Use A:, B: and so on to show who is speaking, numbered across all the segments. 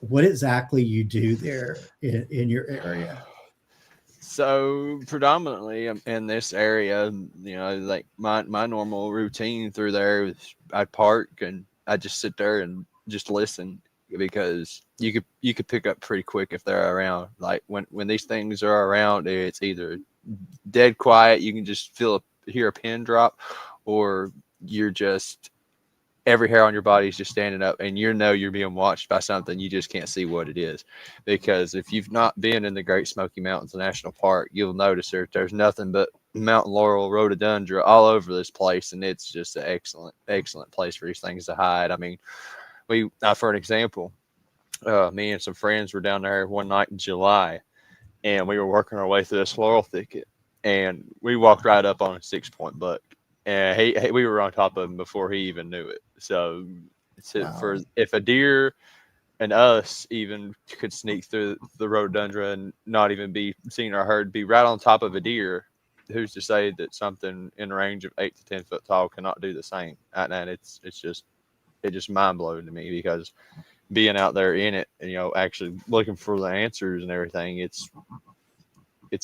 A: what exactly you do there in your area.
B: So predominantly in this area, like my normal routine through there is I park and I just sit there and just listen because you could pick up pretty quick if they're around. Like when these things are around, it's either dead quiet, you can just hear a pin drop, or you're just every hair on your body is just standing up and you're being watched by something. You just can't see what it is, because if you've not been in the Great Smoky Mountains National Park, you'll notice there's nothing but mountain laurel, rhododendron all over this place, and it's just an excellent place for these things to hide. I mean, for an example, me and some friends were down there one night in July, and we were working our way through this laurel thicket, and we walked right up on a 6-point buck, and we were on top of him before he even knew it. So
A: Wow.
B: if a deer and us even could sneak through the rhododendron and not even be seen or heard, be right on top of a deer, who's to say that something in range of 8 to 10 foot tall cannot do the same? And it just mind blowing to me, because being out there in it and actually looking for the answers and everything, it's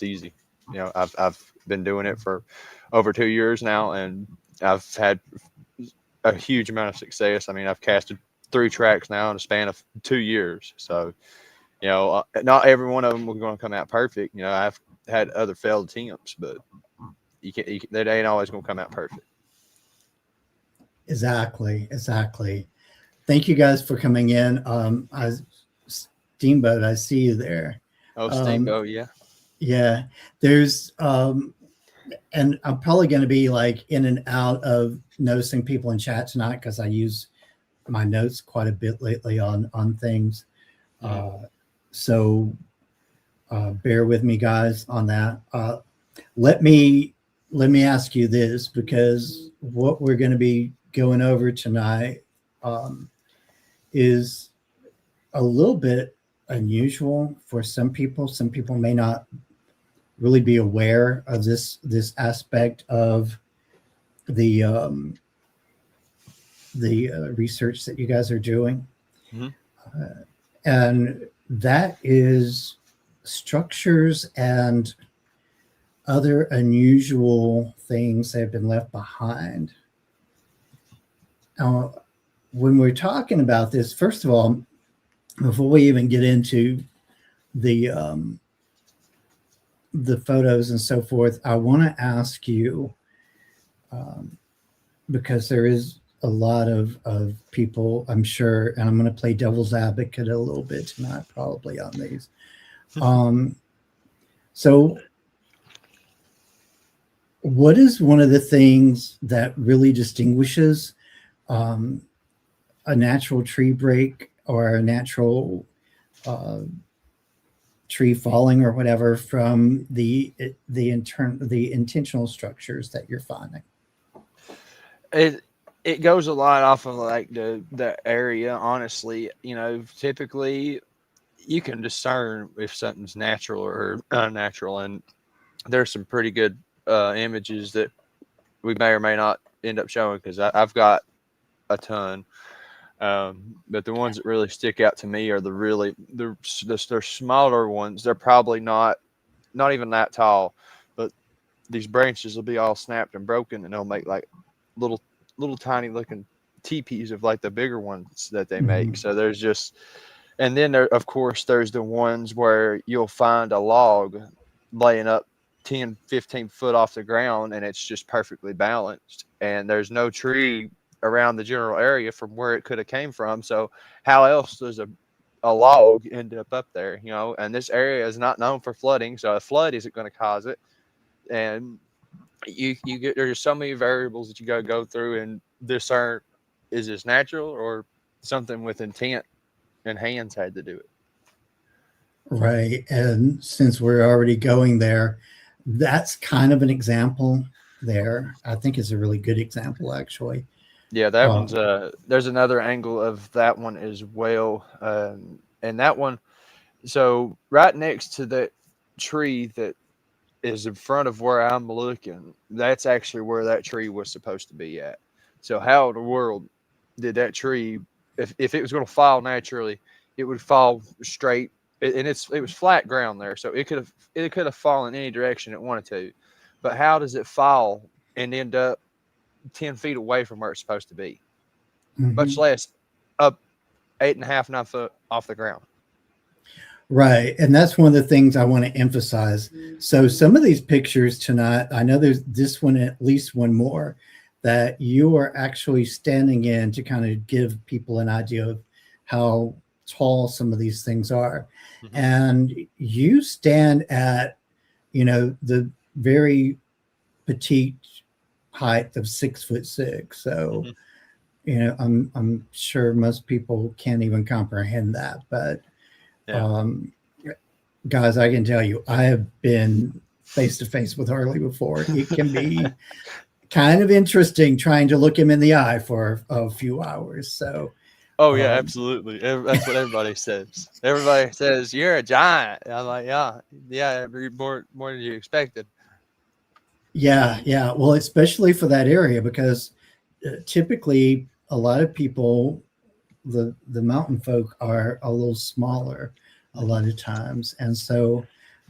B: easy. I've been doing it for over 2 years now, and I've had a huge amount of success. I mean, I've casted 3 tracks now in a span of 2 years. So, not every one of them was going to come out perfect. I've had other failed attempts, but they ain't always going to come out perfect.
A: Exactly. Thank you guys for coming in. Steamboat, I see you there.
B: Oh, Steamboat, yeah.
A: Yeah, there's and I'm probably going to be like in and out of noticing people in chat tonight because I use my notes quite a bit lately on things. So bear with me, guys, on that. Let me ask you this, because what we're going to be going over tonight is a little bit unusual for some people. Some people may not really be aware of this aspect of the research that you guys are doing. And that is structures and other unusual things that have been left behind. Now, when we're talking about this, first of all, before we even get into the photos and so forth, I want to ask you, because there is a lot of people, I'm sure, and I'm going to play devil's advocate a little bit tonight, probably on these. So what is one of the things that really distinguishes a natural tree break or a natural tree falling or whatever from the intentional structures that you're finding?
B: It goes a lot off of like the area, honestly. Typically you can discern if something's natural or unnatural, and there's some pretty good images that we may or may not end up showing, because I've got a ton. But the ones that really stick out to me are they're smaller ones. They're probably not even that tall, but these branches will be all snapped and broken, and they'll make like little tiny looking teepees of like the bigger ones that they make. So there's just, and then of course there's the ones where you'll find a log laying up 10-15 foot off the ground, and it's just perfectly balanced, and there's no tree around the general area from where it could have came from. So how else does a log end up there? And this area is not known for flooding, so a flood isn't going to cause it. And you get, there's so many variables that you got to go through and discern, is this natural or something with intent and hands had to do it.
A: Right. And since we're already going there, that's kind of an example there. I think is a really good example, actually.
B: Yeah, that one's there's another angle of that one as well. And that one, so right next to that tree that is in front of where I'm looking, that's actually where that tree was supposed to be at. So how in the world did that tree, if it was going to fall naturally, it would fall straight, and it was flat ground there, so it could have fallen any direction it wanted to. But how does it fall and end up 10 feet away from where it's supposed to be? Much less up 8.5, 9 foot off the ground.
A: Right. And that's one of the things I want to emphasize. So some of these pictures tonight, I know there's this one, at least one more, that you are actually standing in to kind of give people an idea of how tall some of these things are. And you stand at, the very petite height of 6'6". So, I'm sure most people can't even comprehend that, but guys, I can tell you, I have been face to face with Harley before. It can be kind of interesting trying to look him in the eye for a few hours. So,
B: yeah, absolutely. That's what everybody says. Everybody says you're a giant. I'm like, yeah, more than you expected.
A: Yeah. Well, especially for that area, because typically a lot of people, the mountain folk, are a little smaller a lot of times, and so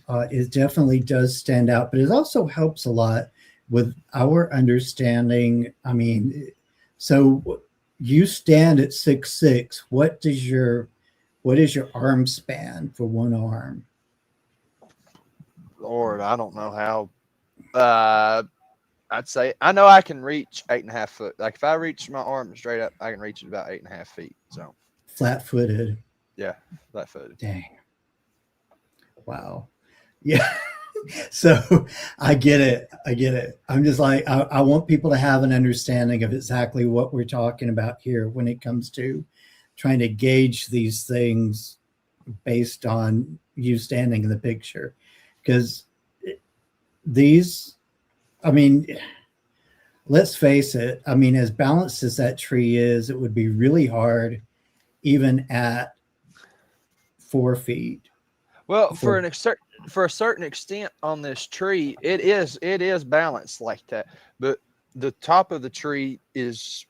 A: it definitely does stand out. But it also helps a lot with our understanding. I mean, so you stand at 6'6". What is your arm span for one arm?
B: Lord, I don't know how. I'd say I know I can reach 8.5 foot. Like if I reach my arm straight up, I can reach it about 8.5 feet. So
A: flat-footed.
B: Yeah, flat-footed.
A: Dang. Wow. Yeah. So I get it. I'm just like, I want people to have an understanding of exactly what we're talking about here when it comes to trying to gauge these things based on you standing in the picture. Because let's face it. I mean, as balanced as that tree is, it would be really hard even at 4 feet.
B: Well, for a certain extent on this tree, it is balanced like that. But the top of the tree is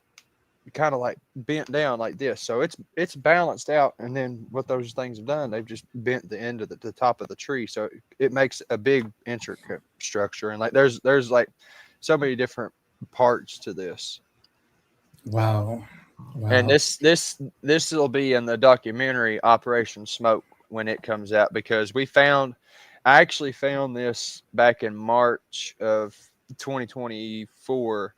B: kind of like bent down like this, so it's balanced out. And then what those things have done, they've just bent the end of the top of the tree, so it makes a big intricate structure. And like there's like so many different parts to this.
A: Wow.
B: And this will be in the documentary Operation Smoke when it comes out, because I actually found this back in March of 2024.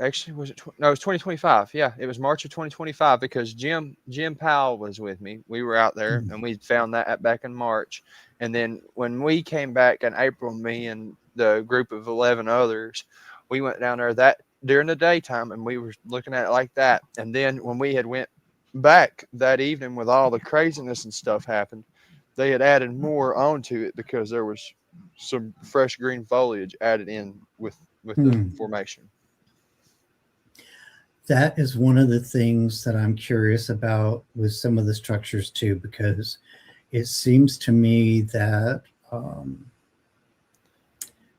B: Actually, was it? No, it was 2025. Yeah, it was March of 2025, because Jim Powell was with me. We were out there and we found that back in March. And then when we came back in April, me and the group of 11 others, we went down there during the daytime, and we were looking at it like that. And then when we had went back that evening, with all the craziness and stuff happened, they had added more onto it because there was some fresh green foliage added in with the formation.
A: That is one of the things that I'm curious about with some of the structures too, because it seems to me that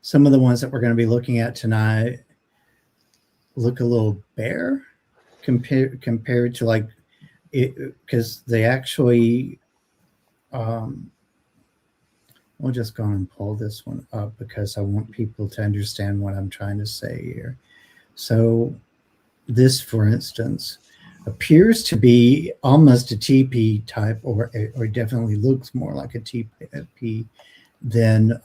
A: some of the ones that we're going to be looking at tonight look a little bare compared to like it, because they actually we'll just go and pull this one up because I want people to understand what I'm trying to say here. So this, for instance, appears to be almost a TP type, or definitely looks more like a TP than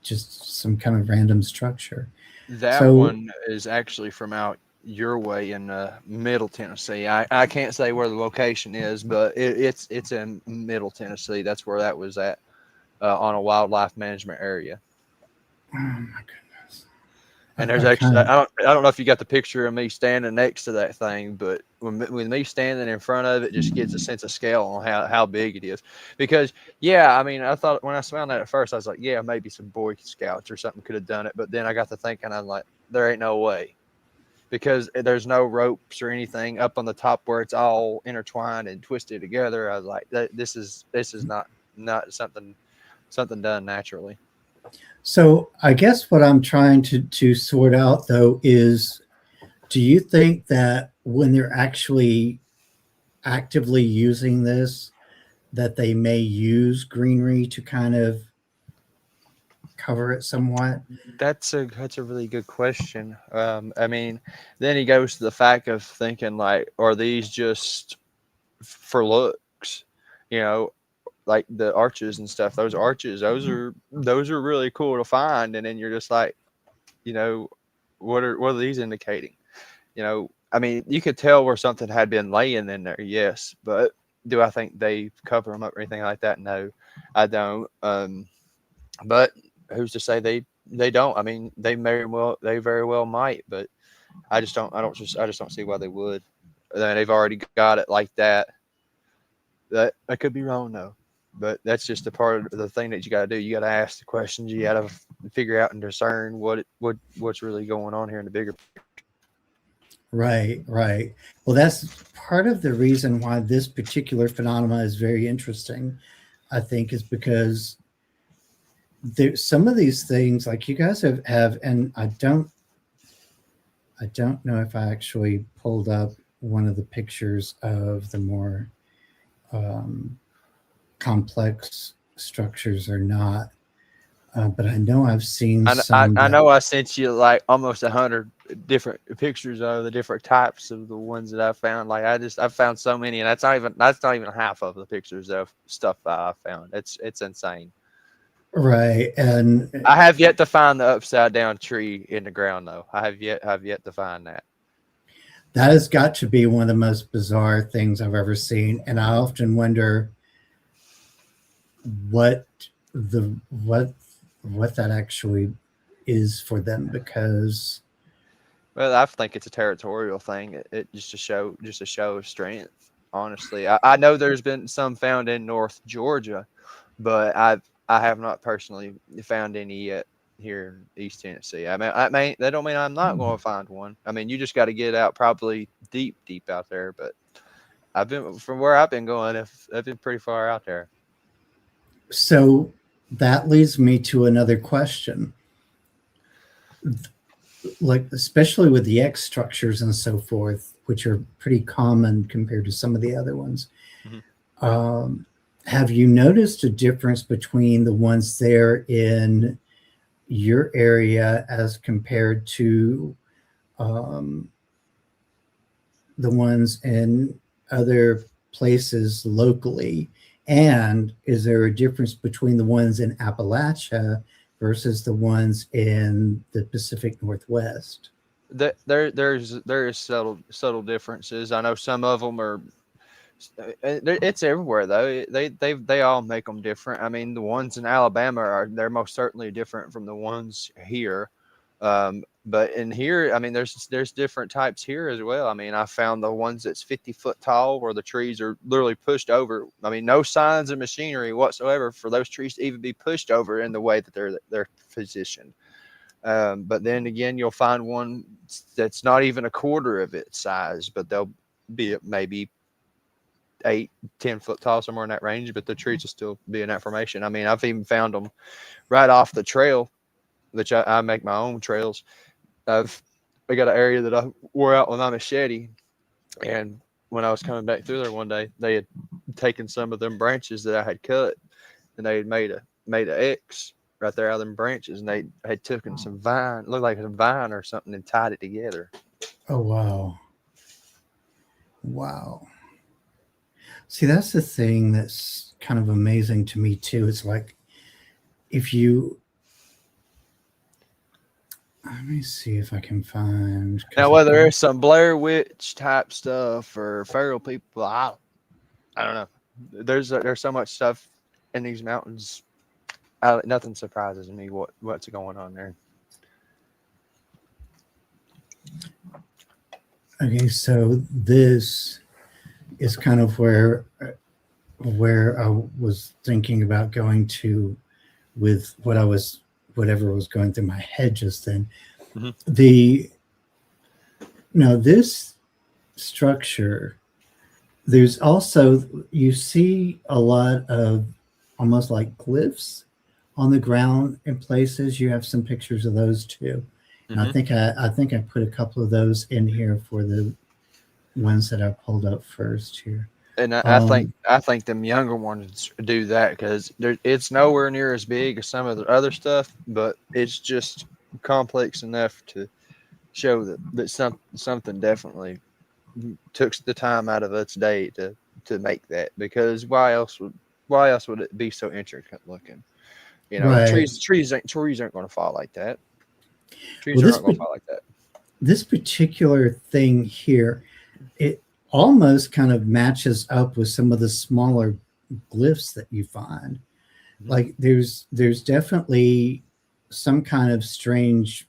A: just some kind of random structure.
B: That one is actually from out your way in Middle Tennessee. I can't say where the location is, but it's in Middle Tennessee. That's where that was at, on a wildlife management area.
A: Oh my goodness!
B: And there's actually I don't know if you got the picture of me standing next to that thing, but with me standing in front of it, just gets a sense of scale on how big it is. Because I mean, I thought when I found that at first, I was like, yeah, maybe some Boy Scouts or something could have done it. But then I got to thinking, I'm like, there ain't no way, because there's no ropes or anything up on the top where it's all intertwined and twisted together. I was like, this is not something done naturally.
A: So I guess what I'm trying to sort out, though, is Do you think that when they're actually actively using this, that they may use greenery to kind of cover it somewhat?
B: That's a really good question. I mean, then he goes to the fact of thinking like, are these just for looks? You know, like the arches and stuff. Those arches, those are really cool to find. And then you're just like, you know, what are these indicating? You know, I mean, you could tell where something had been laying in there, yes, but do I think they cover them up or anything like that? No, I don't. But who's to say they don't? I mean, they very well might, but I just don't see why they would. They've already got it like that. That I could be wrong though, but that's just a part of the thing that you got to do. You got to ask the questions. You got to figure out and discern what's really going on here in the bigger.
A: Right, right. Well, that's part of the reason why this particular phenomena is very interesting, I think, is because there's some of these things like you guys have, and I don't know if I actually pulled up one of the pictures of the more complex structures or not, but I know I've seen some.
B: I know I sent you like almost 100 different pictures of the different types of the ones that I found. Like I found so many, and that's not even half of the pictures of stuff that I found. It's insane.
A: Right, and
B: I have yet to find the upside down tree in the ground though. I have yet to find that.
A: that has got to be one of the most bizarre things I've ever seen, and I often wonder what the what that actually is for them, because
B: Well, I think it's a territorial thing. It just to show strength. Honestly, I know there's been some found in North Georgia, but I have not personally found any yet here in East Tennessee. I mean that don't mean I'm not going to find one. I mean, you just got to get out probably deep out there. But I've been from where I've been going. I've been pretty far out there.
A: so that leads me to another question. Like, especially with the X structures and so forth, which are pretty common compared to some of the other ones. Mm-hmm. Have you noticed a difference between the ones there in your area as compared to the ones in other places locally? And is there a difference between the ones in Appalachia versus the ones in the Pacific Northwest?
B: There's subtle differences. I know some of them are. It's everywhere though. They all make them different. I mean, the ones in Alabama they're most certainly different from the ones here. But in here, I mean, there's different types here as well. I mean, I found the ones that's 50 foot tall where the trees are literally pushed over. I mean, no signs of machinery whatsoever for those trees to even be pushed over in the way that they're positioned. But then again, you'll find one that's not even a quarter of its size, but they'll be maybe 8-10 foot tall, somewhere in that range, but the trees will still be in that formation. I mean, I've even found them right off the trail, which I make my own trails. I got an area that I wore out with my machete, and when I was coming back through there one day, they had taken some of them branches that I had cut, and they had made an X right there out of them branches, and they had taken some vine, looked like a vine or something, and tied it together.
A: Oh, wow. Wow. See, that's the thing that's kind of amazing to me too. It's like, if you, let me see if I can find.
B: Now, whether there's some Blair Witch type stuff or feral people, I don't know. There's so much stuff in these mountains. Nothing surprises me what's going on there.
A: Okay, so this is kind of where I was thinking about going to with whatever was going through my head just then. Mm-hmm. This structure, there's also, you see a lot of almost like glyphs on the ground in places. You have some pictures of those too. And I think I put a couple of those in here for the ones that I pulled up first here.
B: And I think them younger ones do that because it's nowhere near as big as some of the other stuff, but it's just complex enough to show that something definitely took the time out of its day to make that. Because why else would it be so intricate looking? You know,
A: Right.
B: trees aren't going to fall like that. Trees
A: Well,
B: are not going to fall like that.
A: This particular thing here, it almost kind of matches up with some of the smaller glyphs that you find. Like there's definitely some kind of strange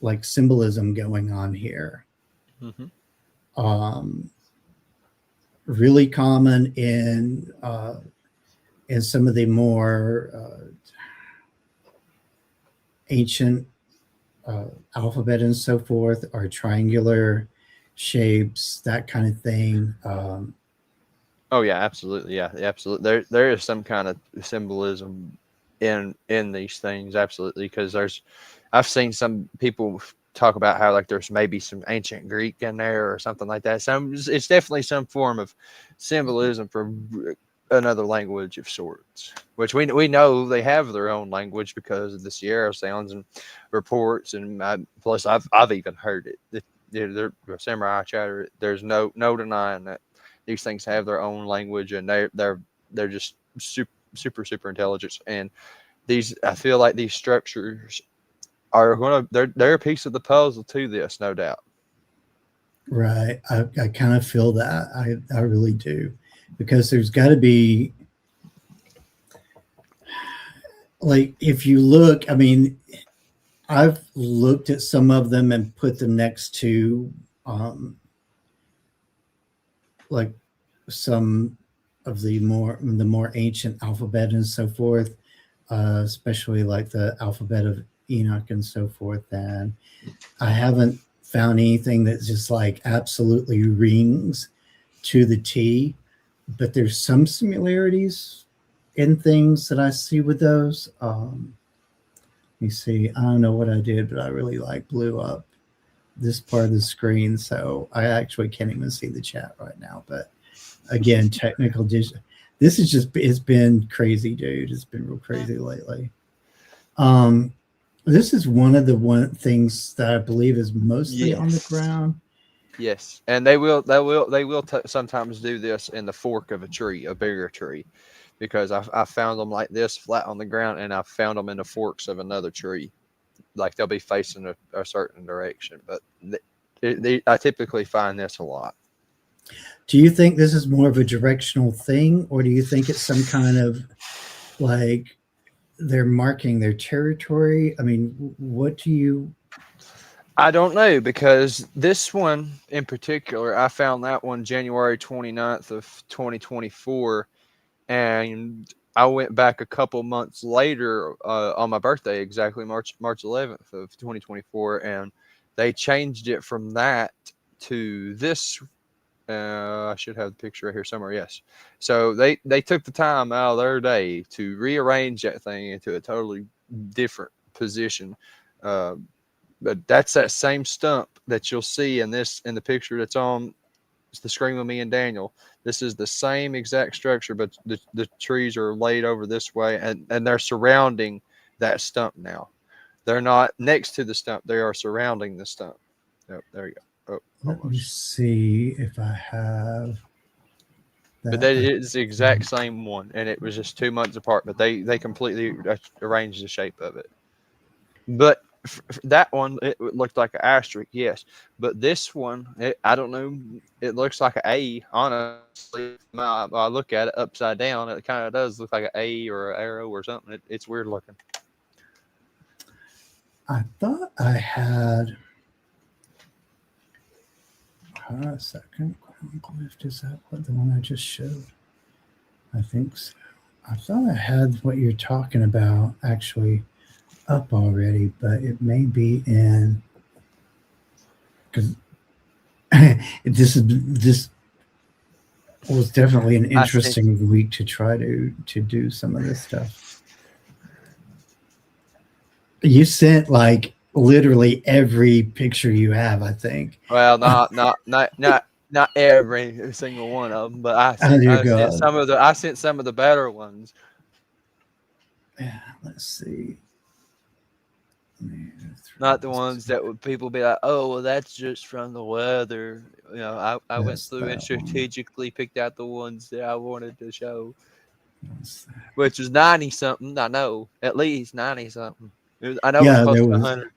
A: like symbolism going on here. Really common in some of the more ancient alphabet and so forth are triangular shapes, that kind of thing.
B: Oh yeah, absolutely. Yeah, absolutely. There is some kind of symbolism in these things, absolutely, because I've seen some people talk about how like there's maybe some ancient Greek in there or something like that. So it's definitely some form of symbolism from another language of sorts, which we know they have their own language because of the Sierra sounds and reports, and plus I've even heard it. They're samurai chatter. There's no denying that these things have their own language, and they're just super intelligent. And I feel like these structures are they're a piece of the puzzle to this, no doubt.
A: Right. I kind of feel that. I really do. Because there's got to be, like, if you look, I mean, I've looked at some of them and put them next to like some of the more ancient alphabet and so forth, especially like the alphabet of Enoch and so forth. And I haven't found anything that just like absolutely rings to the T, but there's some similarities in things that I see with those. Let me see. I don't know what I did, but I really like blew up this part of the screen, so I actually can't even see the chat right now. But again, technical digital. This is just, it's been crazy, dude. It's been real crazy lately. This is one of the things that I believe is mostly on the ground.
B: Yes, and they will sometimes do this in the fork of a tree, a bigger tree, because I found them like this flat on the ground, and I found them in the forks of another tree, like they'll be facing a certain direction. But I typically find this a lot.
A: Do you think this is more of a directional thing, or do you think it's some kind of like they're marking their territory? I mean, what do you?
B: I don't know, because this one in particular, I found that one January 29th of 2024, and I went back a couple months later on my birthday, exactly March 11th of 2024, and they changed it from that to this. I should have the picture right here somewhere. Yes. So they took the time out of their day to rearrange that thing into a totally different position. But that's that same stump that you'll see in the picture that's on the screen with me and Daniel. This is the same exact structure, but the trees are laid over this way, and they're surrounding that stump now. They're not next to the stump. They are surrounding the stump. Yep, there you go. Oh,
A: let me see if I have
B: that. But that is the exact same one, and it was just 2 months apart, but they completely arranged the shape of it. But that one, it looked like an asterisk, yes. But this one, I don't know, it looks like an A, honestly. I look at it upside down, it kind of does look like an A or an arrow or something. It's weird looking.
A: I thought I had a second. Glyph, is that what the one I just showed? I think so. I thought I had what you're talking about actually up already, but it may be in, because this was definitely an interesting week to try to do some of this stuff. You sent like literally every picture you have, I think.
B: Well, not every single one of them, but
A: Oh dear
B: I sent
A: God.
B: some of the better ones.
A: Yeah, let's see.
B: Not the ones that would people be like, oh, well, that's just from the weather. You know, I went
A: That's
B: through and
A: that one.
B: strategically picked out the ones that I wanted to show,
A: That's that.
B: which was 90 something. I know, at least 90 something. I know it was
A: Yeah,
B: close
A: there
B: to
A: was
B: 100.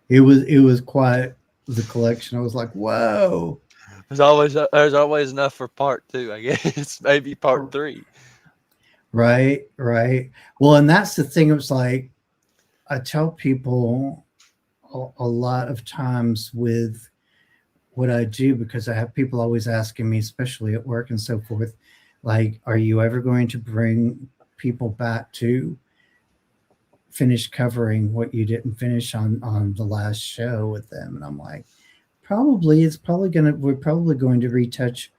A: it was quite the collection. I was like, whoa.
B: There's always enough for part two, I guess. Maybe part three.
A: Right, right. Well, and that's the thing. It was like I tell people a lot of times with what I do, because I have people always asking me, especially at work and so forth, like, are you ever going to bring people back to finish covering what you didn't finish on the last show with them? And I'm like, probably. We're probably going to retouch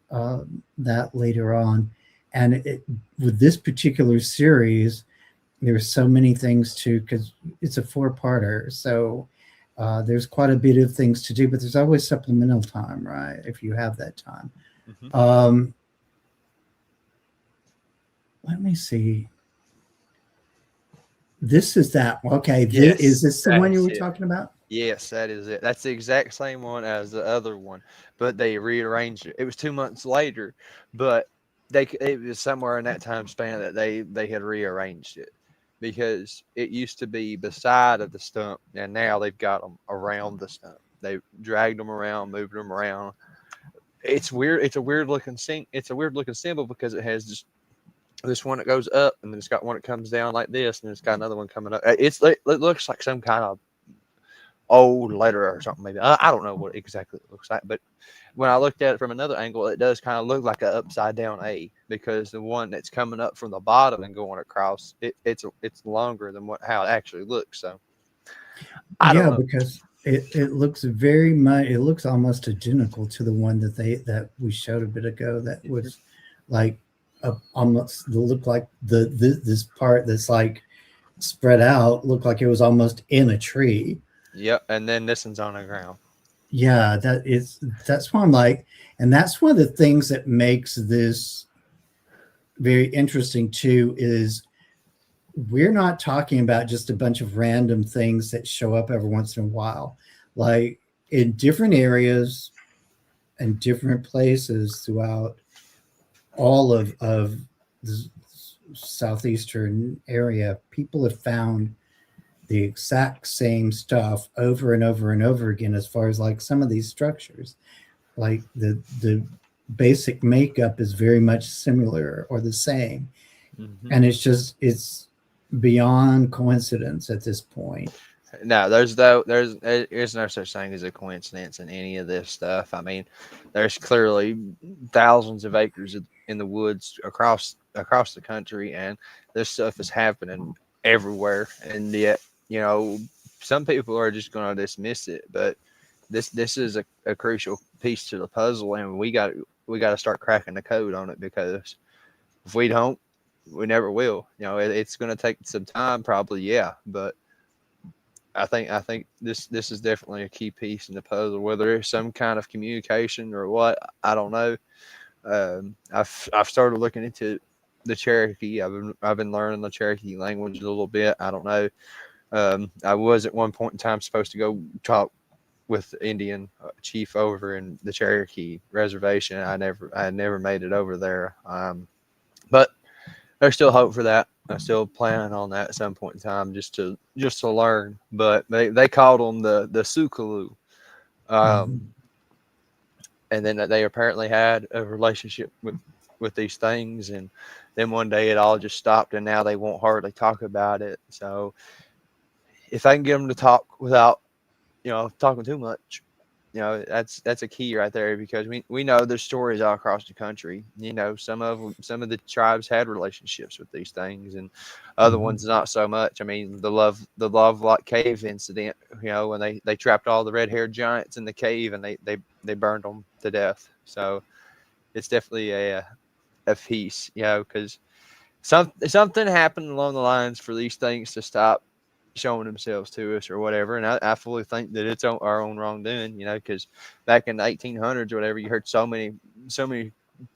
A: that later on. And with this particular series, there's so many things to, because it's a 4-parter, so there's quite a bit of things to do, but there's always supplemental time, right, if you have that time.
B: Mm-hmm.
A: Let me see. This is that. Okay, is
B: Yes,
A: this the one you
B: that's
A: were
B: it.
A: talking about?
B: Yes, that is it. That's the exact same one as the other one, but they rearranged it. It was 2 months later, but it was somewhere in that time span that they had rearranged it because it used to be beside of the stump, and now they've got them around the stump. They dragged them around, moved them around. It's weird. It's a weird looking symbol because it has this one that goes up, and then it's got one that comes down like this, and it's got another one coming up. It looks like some kind of old letter or something. Maybe I don't know what exactly it looks like, but when I looked at it from another angle, it does kind of look like an upside down A because the one that's coming up from the bottom and going across, it's longer than how it actually looks. So I don't
A: Yeah,
B: know.
A: because it looks very much, it looks almost identical to the one that we showed a bit ago, that was like almost look like this part that's like spread out looked like it was almost in a tree.
B: Yep, and then this one's on the ground.
A: Yeah, that's why I'm like, and that's one of the things that makes this very interesting too, is we're not talking about just a bunch of random things that show up every once in a while. Like in different areas and different places throughout all of the southeastern area, people have found the exact same stuff over and over and over again, as far as like some of these structures. Like the basic makeup is very much similar or the same.
B: Mm-hmm.
A: And it's beyond coincidence at this point.
B: No, there's no such thing as a coincidence in any of this stuff. I mean, there's clearly thousands of acres in the woods across the country, and this stuff is happening everywhere. And yet, some people are just going to dismiss it. But this is a crucial piece to the puzzle, and we got to start cracking the code on it, because if we don't, we never will. It's going to take some time, probably, yeah, but I think this is definitely a key piece in the puzzle. Whether it's some kind of communication or what, I don't know. I've started looking into the Cherokee. I've been learning the Cherokee language a little bit. I don't know. I was at one point in time supposed to go talk with the Indian chief over in the Cherokee reservation. I never made it over there. But there's still hope for that. I'm still planning on that at some point in time, just to learn. But they called them the Sukalu,
A: Mhm.
B: and then they apparently had a relationship with these things, and then one day it all just stopped, and now they won't hardly talk about it. So if I can get them to talk without talking too much, that's a key right there, because we know there's stories all across the country. Some of the tribes had relationships with these things, and other
A: Mhm.
B: ones not so much. I mean, the love lock cave incident, when they trapped all the red-haired giants in the cave, and they burned them to death. So it's definitely a piece, because something happened along the lines for these things to stop showing themselves to us or whatever. And I fully think that it's our own wrongdoing, because back in the 1800s or whatever, you heard so many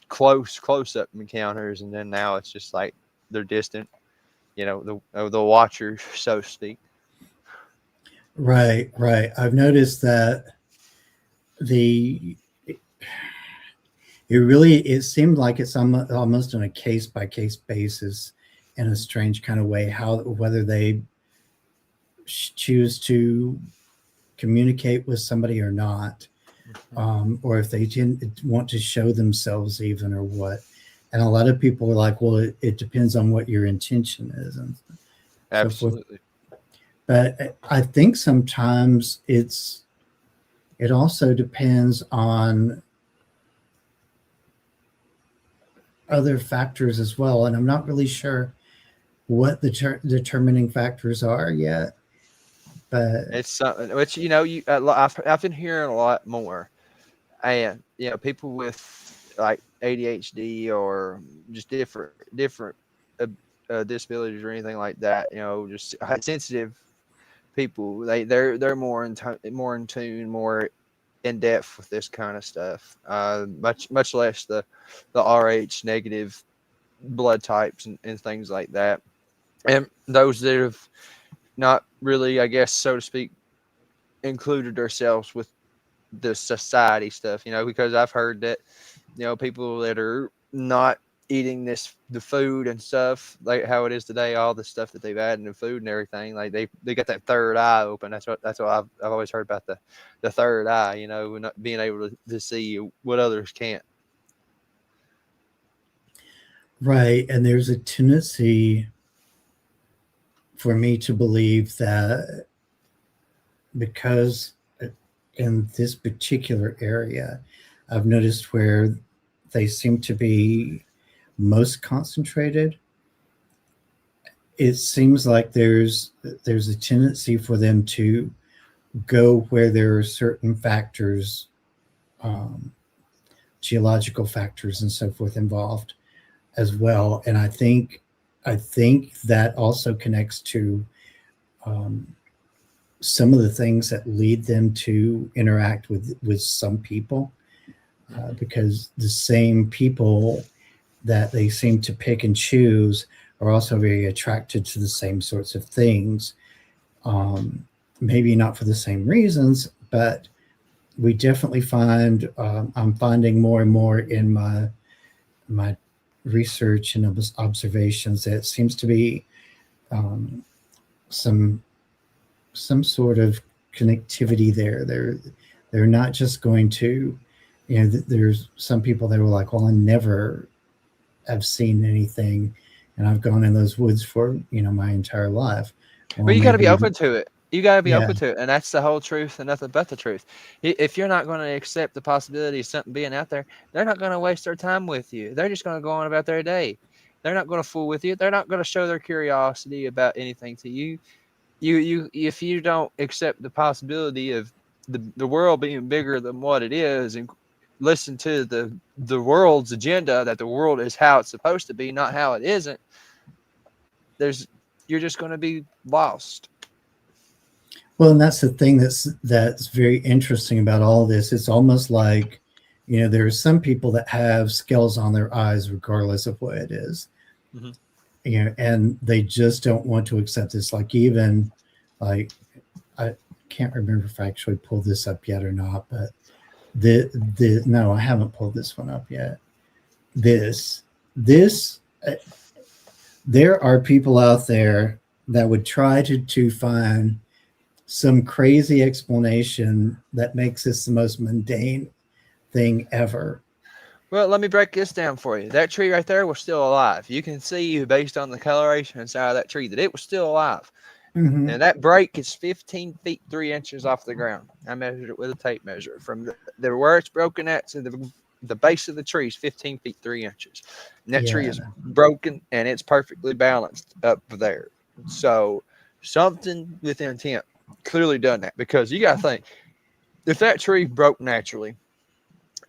B: close up encounters, and then now it's just like they're distant, the watchers, so to speak.
A: Right, right. I've noticed that the it seemed like it's almost on a case by case basis in a strange kind of way, whether they choose to communicate with somebody or not, or if they want to show themselves even, or what. And a lot of people are like, well, it depends on what your intention is, and
B: Absolutely.
A: so forth. But I think sometimes it also depends on other factors as well, and I'm not really sure what the determining factors are yet. But
B: It's something which I've been hearing a lot more, and people with like ADHD or just different disabilities or anything like that, just sensitive people, they're more in tune, more in depth with this kind of stuff. Much less the RH negative blood types and things like that, and those that have not really, I guess, so to speak, included ourselves with the society stuff, because I've heard that, people that are not eating the food and stuff like how it is today, all the stuff that they've added in food and everything, like they got that third eye open. That's what I've always heard about the third eye, not being able to see what others can't.
A: right, and there's a tendency for me to believe that because in this particular area, I've noticed where they seem to be most concentrated, it seems like there's a tendency for them to go where there are certain factors, um, geological factors and so forth involved as well. And I think that also connects to um, some of the things that lead them to interact with some people, because the same people that they seem to pick and choose are also very attracted to the same sorts of things. Maybe not for the same reasons, but we definitely find, I'm finding more and more in my research and observations that it seems to be um, some sort of connectivity there. They're not just going to, there's some people that were like, well, I never have seen anything, and I've gone in those woods for my entire life. Well,
B: Well, you got to be
A: maybe,
B: open to it. You got to be
A: yeah,
B: open to it, and that's the whole truth and nothing but the truth. If you're not going to accept the possibility of something being out there, they're not going to waste their time with you. They're just going to go on about their day. They're not going to fool with you. They're not going to show their curiosity about anything to you. If you don't accept the possibility of the world being bigger than what it is, and listen to the world's agenda, that the world is how it's supposed to be, not how it isn't, you're just going to be lost.
A: well, and that's the thing that's very interesting about all this. It's almost like, there are some people that have scales on their eyes regardless of what it is.
B: Mm-hmm.
A: And they just don't want to accept this. Like, even like, I can't remember if I actually pulled this up yet or not, but no, I haven't pulled this one up yet. This there are people out there that would try to find some crazy explanation that makes this the most mundane thing ever.
B: Well, let me break this down for you. That tree right there was still alive. You can see, based on the coloration inside of that tree, that it was still alive.
A: Mm-hmm.
B: And that break is 15 feet 3 inches off the ground. I measured it with a tape measure. From where it's broken at to the base of the tree is 15 feet 3 inches. And that tree
A: Yeah.
B: is broken, and it's perfectly balanced up there. So something with intent clearly done that, because you got to think, if that tree broke naturally,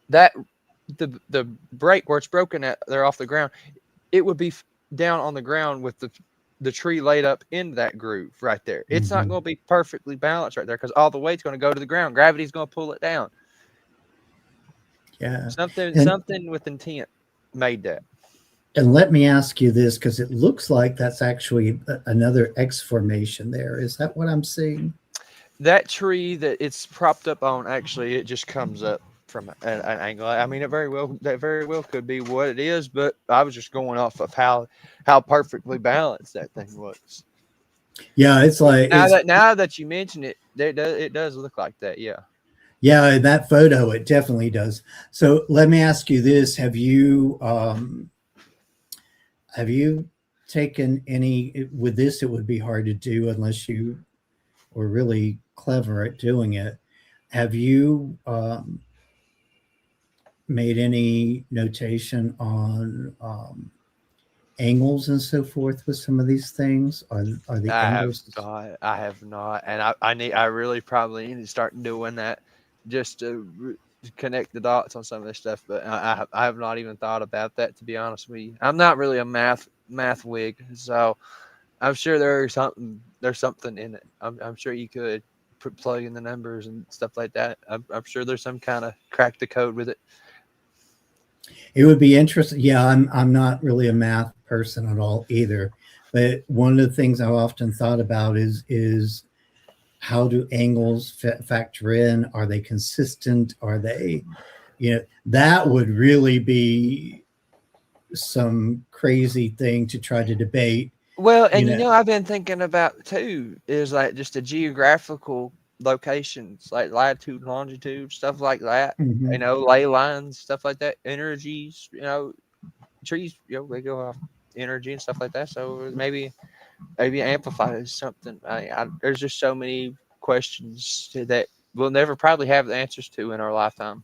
B: that the break where it's broken at there off the ground, it would be down on the ground with the tree laid up in that groove right there. It's not
A: Mhm.
B: going to be perfectly balanced right there because all the weight's going to go to the ground. Gravity's going to pull it down.
A: Yeah.
B: Something with intent made that.
A: And let me ask you this, because it looks like that's actually another X formation there. Is that what I'm seeing?
B: That tree that it's propped up on, actually, it just comes up from an angle. I mean, that very well could be what it is, but I was just going off of how perfectly balanced that thing was.
A: Yeah, it's like
B: Now that you mention it, it does look like that. Yeah.
A: yeah, in that photo, it definitely does. So let me ask you this: have you taken any with this? It would be hard to do unless you were really clever at doing it. Have you made any notation on angles and so forth with some of these things? Are the angles?
B: I have not, and I really probably need to start doing that just to connect the dots on some of this stuff. But I have not even thought about that, to be honest with you. I'm not really a math wig, so I'm sure there's something in it. I'm sure you could plug in the numbers and stuff like that. I'm sure there's some kind of crack the code with it.
A: It would be interesting. Yeah, I'm not really a math person at all either. But one of the things I've often thought about is how do angles factor in? Are they consistent? Are they, that would really be some crazy thing to try to debate.
B: Well,
A: You
B: and
A: know,
B: I've been thinking about too is like just the geographical locations, like latitude, longitude, stuff like that.
A: mhm.
B: Ley lines, stuff like that, energies. Trees. They go off energy and stuff like that. So maybe amplifies something. There's just so many questions that we'll never probably have the answers to in our lifetime.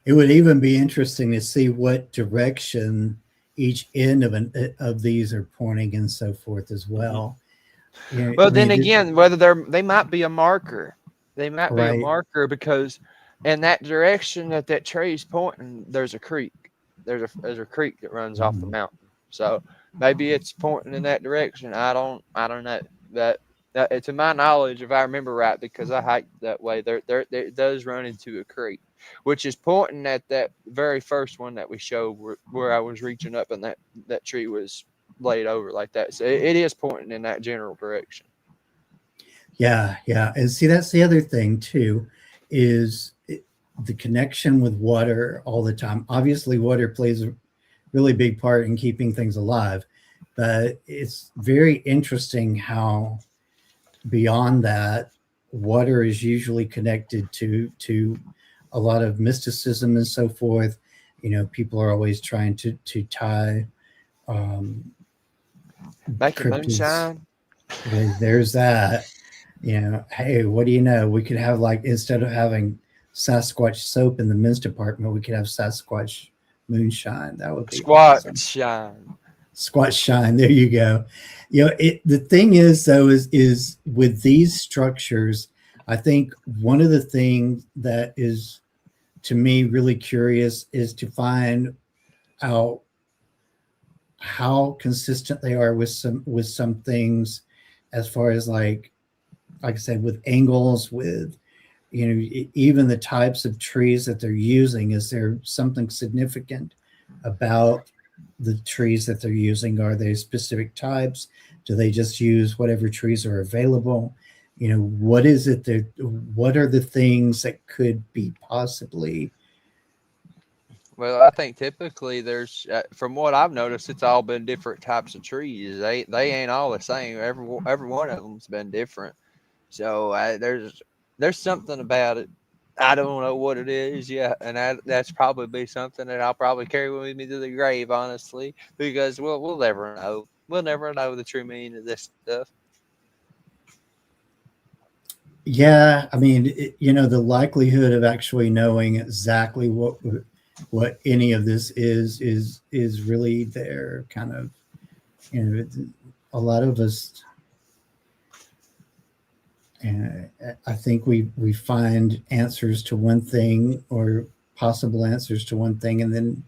A: It would even be interesting to see what direction each end of these are pointing and so forth as well. I
B: Well, then
A: mean,
B: again, they might be a marker. They might be a
A: right.
B: marker because in that direction that tree is pointing, there's a creek. There's a creek that runs off the
A: Mhm.
B: mountain. So maybe it's pointing in that direction. I don't know. That to my knowledge, if I remember right, because I hiked that way, there it does run into a creek, which is pointing at that very first one that we showed where I was reaching up and that tree was laid over like that. So it is pointing in that general direction.
A: Yeah, yeah. And see, that's the other thing too, is the connection with water all the time. Obviously, water plays a really big part in keeping things alive, but it's very interesting how beyond that, water is usually connected to a lot of mysticism and so forth. People are always trying to tie um,
B: Making
A: cryptids.
B: moonshine.
A: There's that. Hey, what do you know? We could have, like, instead of having Sasquatch soap in the men's department, we could have Sasquatch moonshine. That would be
B: Squat
A: awesome.
B: shine.
A: Squatch shine. There you go. The thing is though, is with these structures, I think one of the things that is to me really curious is to find out how consistent they are with some things, as far as like I said, with angles, with even the types of trees that they're using. Is there something significant about the trees that they're using? Are they specific types? Do they just use whatever trees are available? What is it that, what are the things that could be possibly?
B: Well, I think typically there's, from what I've noticed, it's all been different types of trees. They ain't all the same. Every one of them's been different. So there's something about it. I don't know what it is yet, and that's probably be something that I'll probably carry with me to the grave, honestly, because we'll never know. We'll never know the true meaning of this stuff.
A: Yeah, I mean, the likelihood of actually knowing exactly what any of this is really there. Kind of, a lot of us. I think we find answers to one thing, or possible answers to one thing, and then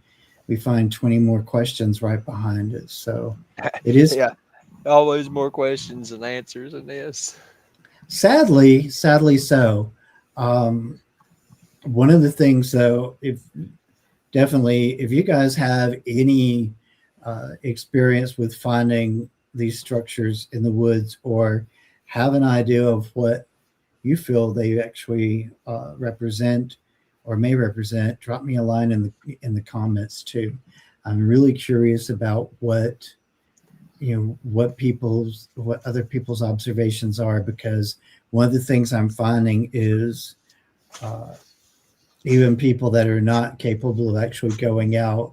A: we find 20 more questions right behind it. So it is
B: Yeah. Always more questions than answers in this.
A: Sadly, so. Um, One of the things, though, if you guys have any experience with finding these structures in the woods, or have an idea of what you feel they actually represent or may represent, drop me a line in the comments too. I'm really curious about what what other people's observations are, because one of the things I'm finding is uh, even people that are not capable of actually going out,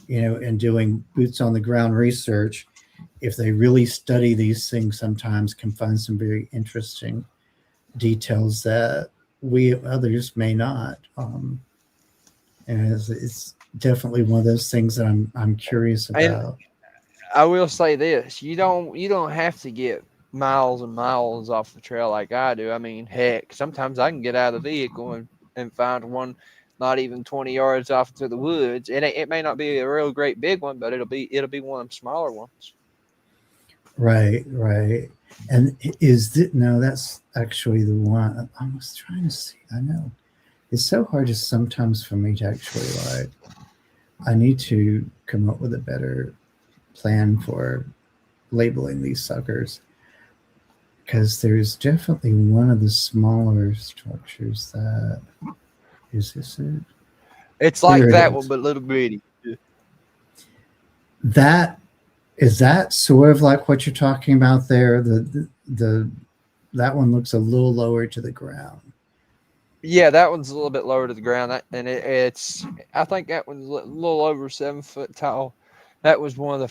A: and doing boots on the ground research, if they really study these things, sometimes can find some very interesting details that we others may not. And it's definitely one of those things that I'm curious
B: And
A: about.
B: I will say this: you don't have to get miles and miles off the trail like I do. I mean, heck, sometimes I can get out of the vehicle and find one not even 20 yards off to the woods. And it may not be a real great big one, but it'll be one of them smaller ones.
A: Right, right. And no, that's actually the one I was trying to see. I know it's so hard to sometimes for me to actually, like, I need to come up with a better plan for labeling these suckers, because there's definitely one of the smaller structures that is this it?
B: It's
A: Here
B: like
A: it
B: that one,
A: is.
B: but little bitty.
A: That is that sort of like what you're talking about there. The that one looks a little lower to the ground.
B: Yeah, that one's a little bit lower to the ground, and it's. I think that one's a little over 7 foot tall. That was one of the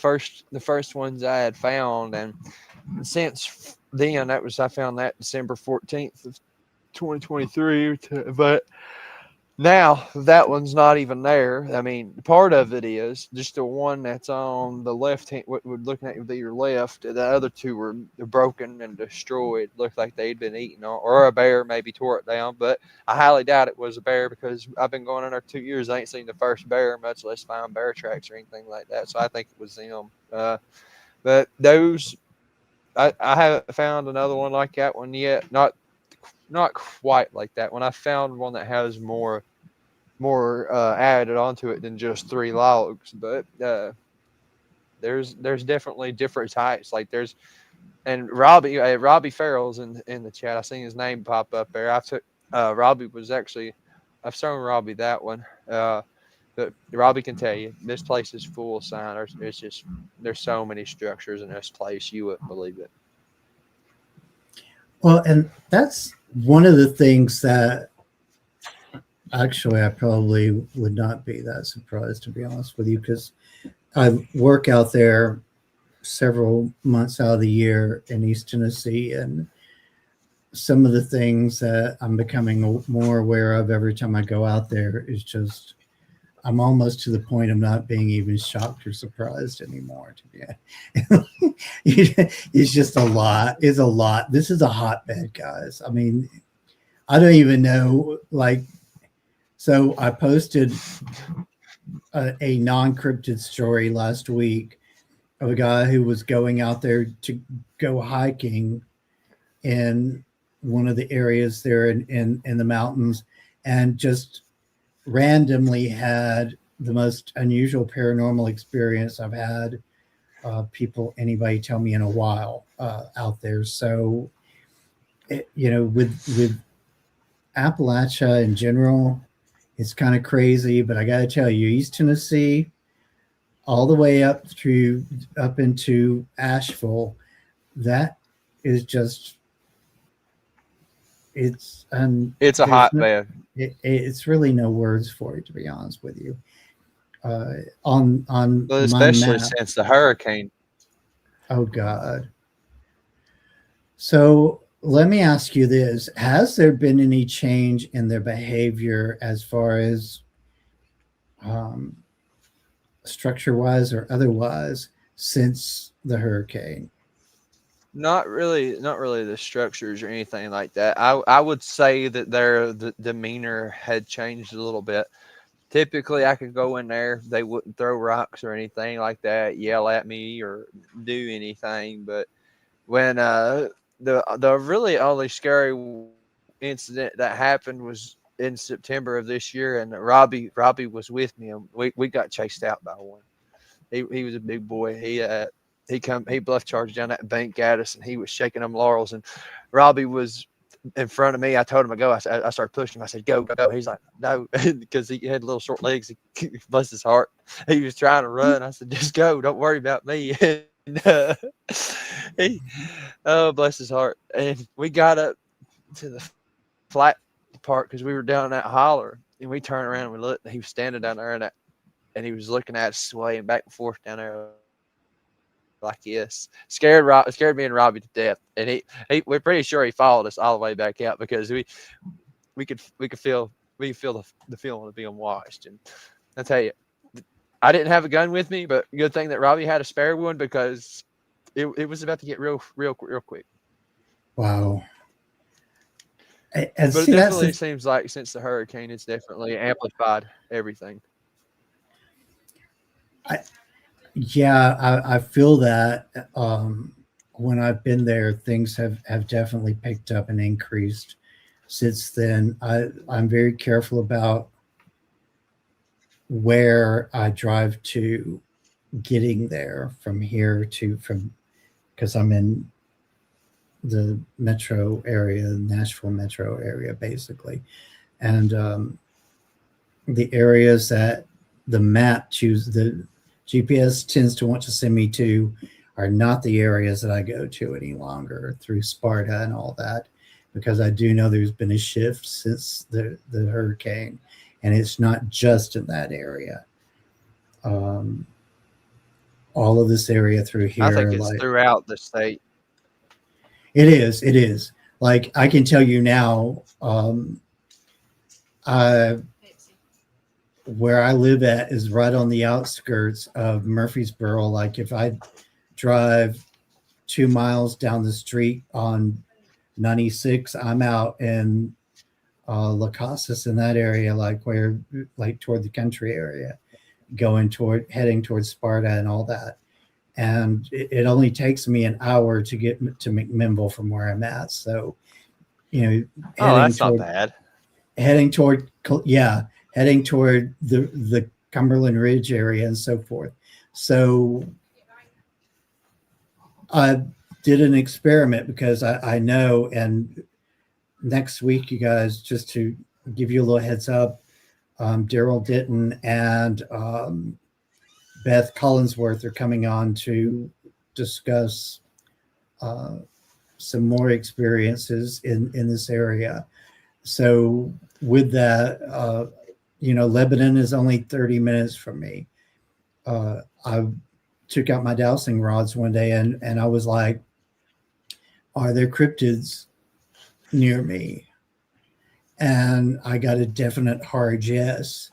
B: first ones I had found, and since then, I found that December 14th of 2023. But now that one's not even there. I mean, part of it is just the one that's on the left hand. What we're looking at to your left. The other two were broken and destroyed. Looked like they'd been eaten, or a bear maybe tore it down. But I highly doubt it was a bear, because I've been going in there 2 years. I ain't seen the first bear, much less find bear tracks or anything like that. So I think it was them. But those, I haven't found another one like that one yet. Not quite like that one. I found one that has more added onto it than just 3 logs, but there's definitely different types. Like there's and Robbie Farrell's in the chat. I seen his name pop up there. I took Robbie was actually I've shown Robbie that one. But Robbie can tell you this place is full of sign. There's so many structures in this place you wouldn't believe it.
A: Well, and that's one of the things that actually I probably would not be that surprised, to be honest with you, because I work out there several months out of the year in East Tennessee, and some of the things that I'm becoming more aware of every time I go out there is just, I'm almost to the point of not being even shocked or surprised anymore. It's just a lot. It's a lot. This is a hotbed, guys. I mean, I don't even know. Like, so I posted a non-cryptid story last week of a guy who was going out there to go hiking in one of the areas there in the mountains, and just randomly had the most unusual paranormal experience I've had anybody tell me in a while out there. So, with Appalachia in general, it's kind of crazy, but I got to tell you, East Tennessee, all the way up into Asheville, that is just it's
B: a hotbed.
A: It's really no words for it, to be honest with you. On
B: Well,
A: my
B: especially
A: map,
B: since the hurricane.
A: oh God. So let me ask you this: has there been any change in their behavior as far as um, structure-wise or otherwise since the hurricane?
B: Not really, not really the structures or anything like that. I would say that the demeanor had changed a little bit. typically I could go in there. They wouldn't throw rocks or anything like that, yell at me or do anything. But when the really only scary incident that happened was in September of this year, and Robbie was with me, and we got chased out by one. He was a big boy. He bluff charged down that bank at us, and he was shaking them laurels, and Robbie was in front of me. I told him to go. I started pushing him. I said, go, go, go. He's like, no, because he had little short legs. Bless his heart. He was trying to run. I said, just go. Don't worry about me. And, he, oh, bless his heart. And we got up to the flat part because we were down in that holler, and we turned around and we looked, and he was standing down there and he was looking at us swaying back and forth down there like this. Scared me and Robbie to death. And we're pretty sure he followed us all the way back out because we could feel the feeling of being watched. And I tell you, I didn't have a gun with me, but good thing that Robbie had a spare one because it was about to get real quick.
A: Wow.
B: But it definitely seems like since the hurricane, it's definitely amplified everything.
A: I feel that when I've been there, things have definitely picked up and increased since then. I'm very careful about where I drive to getting there from here because I'm in the metro area, Nashville metro area, basically. And the areas that the GPS tends to want to send me to are not the areas that I go to any longer through Sparta and all that, because I do know there's been a shift since the hurricane, and it's not just in that area. All of this area through here.
B: I think it's throughout the state.
A: It is. Like, I can tell you now, where I live at is right on the outskirts of Murfreesboro. Like, if I drive 2 miles down the street on 96, I'm out in La Casas in that area, like toward the country area, heading towards Sparta and all that. And it only takes me an hour to get to McMinnville from where I'm at. So,
B: that's not bad.
A: Heading toward the Cumberland Ridge area and so forth. So I did an experiment because I know, and next week, you guys, just to give you a little heads up, Daryl Ditton and Beth Collinsworth are coming on to discuss some more experiences in this area. So with that, Lebanon is only 30 minutes from me. I took out my dowsing rods one day and I was like, are there cryptids near me? And I got a definite hard yes.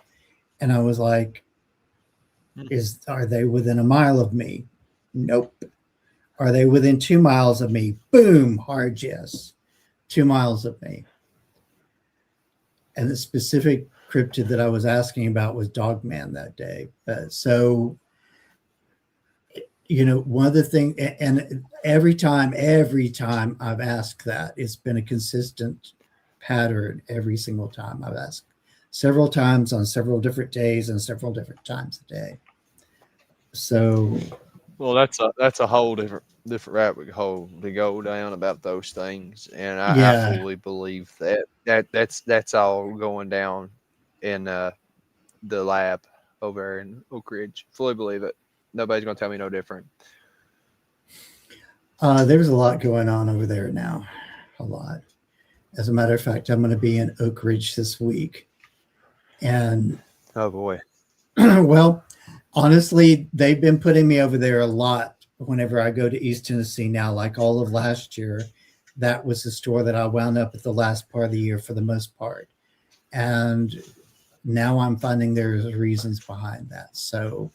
A: And I was like, are they within a mile of me? Nope. Are they within 2 miles of me? Boom, hard yes. 2 miles of me. And the specific cryptid that I was asking about was Dogman that day. So, one of the things, and every time I've asked that, it's been a consistent pattern every single time I've asked. Several times on several different days and several different times a day. So,
B: well, that's a whole different rabbit hole to go down about those things, and I fully believe that's all going down in the lab over in Oak Ridge. Fully believe it. Nobody's gonna tell me no different.
A: There's a lot going on over there now, a lot. As a matter of fact, I'm going to be in Oak Ridge this week. And
B: oh boy.
A: Well, honestly, they've been putting me over there a lot whenever I go to East Tennessee now. Like all of last year, that was the store that I wound up at the last part of the year for the most part. And now I'm finding there's reasons behind that. So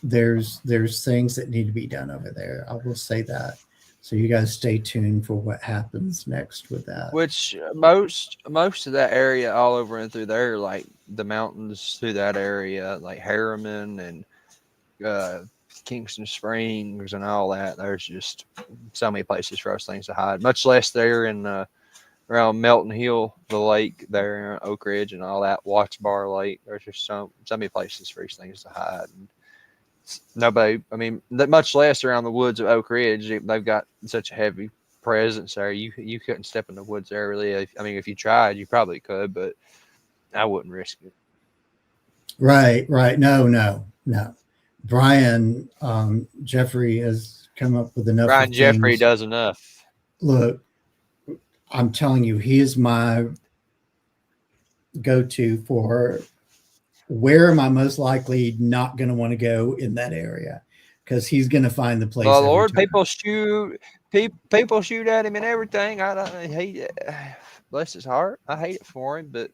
A: there's things that need to be done over there. I will say that. So you guys stay tuned for what happens next with that.
B: Which most of that area all over and through there, like the mountains through that area, like Harriman and Kingston Springs and all that. There's just so many places for those things to hide. Much less there in around Melton Hill, the lake there, Oak Ridge, and all that. Watch Bar Lake. There's just so many places for these things to hide. And nobody, I mean, much less around the woods of Oak Ridge. They've got such a heavy presence there. You couldn't step in the woods there really. I mean, if you tried, you probably could, but I wouldn't risk it.
A: Right. No. Brian Jeffrey has come up with enough.
B: Brian Jeffrey does enough.
A: Look, I'm telling you, he is my go-to for where am I most likely not going to want to go in that area, because he's going to find the place.
B: Oh Lord, people shoot at him and everything. I hate it. Bless his heart. I hate it for him, but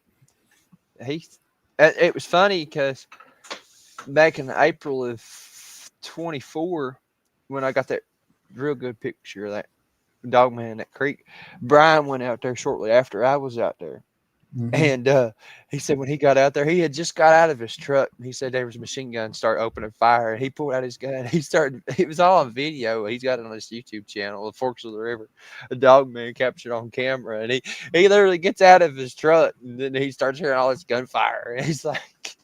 B: it was funny because back in April of 24, when I got that real good picture of that dog man in that creek, Brian went out there shortly after I was out there. Mm-hmm. And he said when he got out there, he had just got out of his truck. He said there was a machine gun start opening fire. And he pulled out his gun. It was all on video. He's got it on his YouTube channel, The Forks of the River. A dog man captured on camera. And he literally gets out of his truck, and then he starts hearing all this gunfire. And he's like,